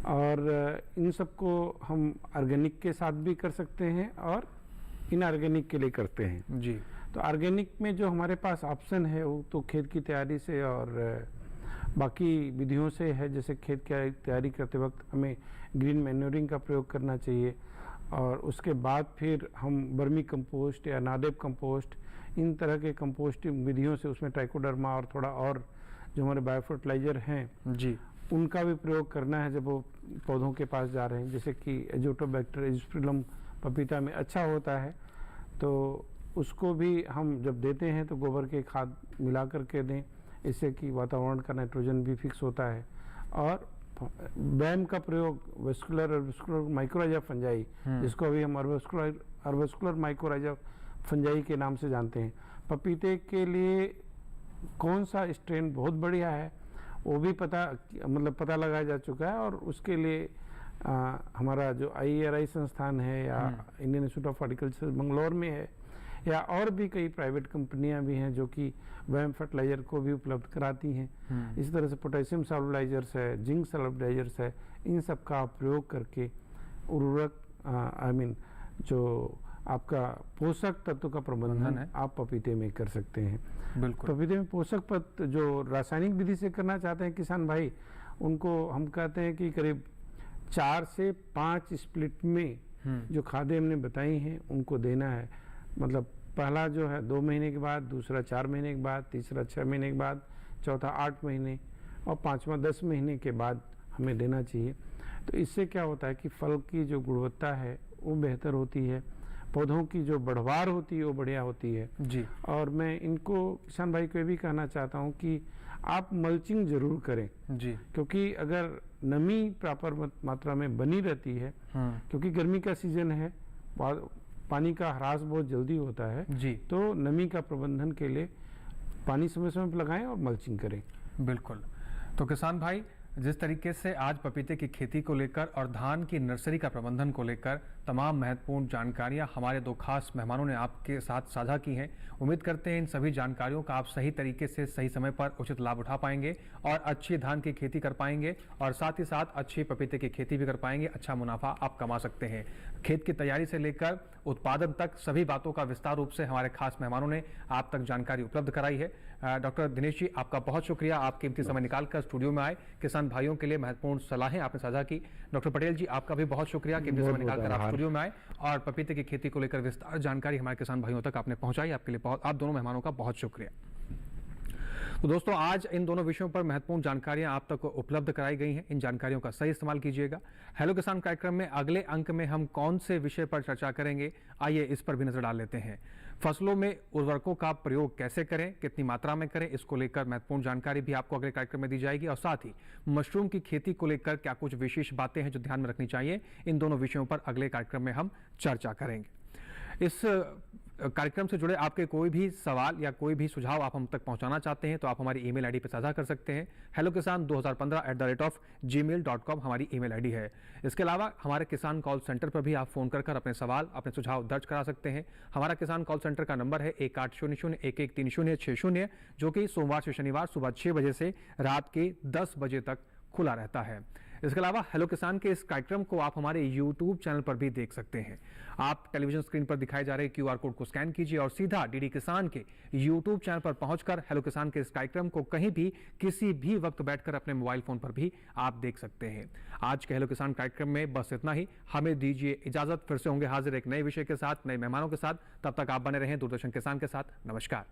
और इन सबको हम ऑर्गेनिक के साथ भी कर सकते हैं और इनऑर्गेनिक के लिए करते हैं। जी, तो ऑर्गेनिक में जो हमारे पास ऑप्शन है वो तो खेत की तैयारी से और बाकी विधियों से है। जैसे खेत की तैयारी करते वक्त हमें ग्रीन मैन्योरिंग का प्रयोग करना चाहिए और उसके बाद फिर हम वर्मी कंपोस्ट या नाडेप कंपोस्ट, इन तरह के कंपोस्टिंग विधियों से उसमें ट्राइकोडर्मा और थोड़ा और जो हमारे बायोफर्टिलाइजर हैं जी, उनका भी प्रयोग करना है जब वो पौधों के पास जा रहे हैं। जैसे कि एजोटोबैक्टर एजिस्पर्लम पपीता में अच्छा होता है, तो उसको भी हम जब देते हैं तो गोबर के खाद मिला करके दें, इससे कि वातावरण का नाइट्रोजन भी फिक्स होता है। और बैम का प्रयोग वेस्कुलर माइक्रोराइजा फंजाई, जिसको अभी हम अर्वेस्कुलर माइक्रोराइजा फंजाई के नाम से जानते हैं, पपीते के लिए कौन सा स्ट्रेन बहुत बढ़िया है वो भी पता लगाया जा चुका है। और उसके लिए हमारा जो IARI संस्थान है या Indian Institute of Horticulture Mangalore में है, या और भी कई प्राइवेट कंपनियां भी हैं जो कि वैम फर्टिलाइजर को भी उपलब्ध कराती हैं। इसी तरह से पोटेशियम सॉल्युलाइजर्स है, जिंक सॉल्युलाइजर्स है, इन सब का प्रयोग करके उर्वरक जो आपका पोषक तत्व का प्रबंधन आप पपीते में कर सकते हैं। बिल्कुल, पपीते में पोषक तत्व जो रासायनिक विधि से करना चाहते हैं किसान भाई, उनको हम कहते हैं कि करीब 4 से 5 स्प्लिट में जो खादें हमने बताई हैं उनको देना है। मतलब पहला जो है 2 महीने के बाद, दूसरा 4 महीने के बाद, तीसरा 6 महीने के बाद, चौथा 8 महीने और पांचवा 10 महीने के बाद हमें देना चाहिए। तो इससे क्या होता है कि फल की जो गुणवत्ता है वो बेहतर होती है, पौधों की जो बढ़वार होती है वो बढ़िया होती है जी। और मैं इनको किसान भाई को ये भी कहना चाहता हूँ कि आप मल्चिंग जरूर करें जी, क्योंकि अगर नमी प्रॉपर मात्रा में बनी रहती है, क्योंकि गर्मी का सीजन है, पानी का ह्रास बहुत जल्दी होता है जी, तो नमी का प्रबंधन के लिए पानी समय समय पर लगाएं और मल्चिंग करें। बिल्कुल। तो किसान भाई, जिस तरीके से आज पपीते की खेती को लेकर और धान की नर्सरी का प्रबंधन को लेकर तमाम महत्वपूर्ण जानकारियां हमारे दो खास मेहमानों ने आपके साथ साझा की हैं, उम्मीद करते हैं इन सभी जानकारियों का आप सही तरीके से सही समय पर उचित लाभ उठा पाएंगे और अच्छी धान की खेती कर पाएंगे और साथ ही साथ अच्छी पपीते की खेती भी कर पाएंगे, अच्छा मुनाफा आप कमा सकते हैं। खेत की तैयारी से लेकर उत्पादन तक सभी बातों का विस्तार रूप से हमारे खास मेहमानों ने आप तक जानकारी उपलब्ध कराई है। डॉक्टर दिनेश जी, आपका बहुत शुक्रिया, आप कीमती समय निकालकर स्टूडियो में आए, किसान भाइयों के लिए महत्वपूर्ण सलाहें आपने साझा की। डॉक्टर पटेल जी, आपका भी बहुत शुक्रिया, कीमती समय निकालकर आप स्टूडियो में आए और पपीते की खेती को लेकर विस्तार जानकारी हमारे किसान भाइयों तक आपने पहुंचाई। आपके लिए बहुत, आप दोनों मेहमानों का बहुत शुक्रिया। तो दोस्तों, आज इन दोनों विषयों पर महत्वपूर्ण जानकारियां आप तक उपलब्ध कराई गई हैं। इन जानकारियों का सही इस्तेमाल कीजिएगा। हेलो किसान कार्यक्रम में अगले अंक में हम कौन से विषय पर चर्चा करेंगे, आइए इस पर भी नजर डाल लेते हैं। फसलों में उर्वरकों का प्रयोग कैसे करें, कितनी मात्रा में करें, इसको लेकर महत्वपूर्ण जानकारी भी आपको अगले कार्यक्रम में दी जाएगी और साथ ही मशरूम की खेती को लेकर क्या कुछ विशेष बातें हैं जो ध्यान में रखनी चाहिए, इन दोनों विषयों पर अगले कार्यक्रम में हम चर्चा करेंगे। इस कार्यक्रम से जुड़े आपके कोई भी सवाल या कोई भी सुझाव आप हम तक पहुंचाना चाहते हैं तो आप हमारी ईमेल आईडी पर साझा कर सकते हैं। hellokisan2015@gmail.com हमारी ईमेल आईडी है। इसके अलावा हमारे किसान कॉल सेंटर पर भी आप फोन कर अपने सवाल, अपने सुझाव दर्ज करा सकते हैं। हमारा किसान कॉल सेंटर का नंबर है 1800-1130-60, जो कि सोमवार से शनिवार सुबह 6 बजे से रात के 10 बजे तक खुला रहता है। इसके अलावा हेलो किसान के इस कार्यक्रम को आप हमारे YouTube चैनल पर भी देख सकते हैं। आप टेलीविजन स्क्रीन पर दिखाए जा रहे QR कोड को स्कैन कीजिए और सीधा डीडी किसान के YouTube चैनल पर पहुंचकर हेलो किसान के इस कार्यक्रम को कहीं भी किसी भी वक्त बैठकर अपने मोबाइल फोन पर भी आप देख सकते हैं। आज के हेलो किसान कार्यक्रम में बस इतना ही। हमें दीजिए इजाजत, फिर से होंगे हाजिर एक नए विषय के साथ, नए मेहमानों के साथ। तब तक आप बने रहें दूरदर्शन किसान के साथ। नमस्कार।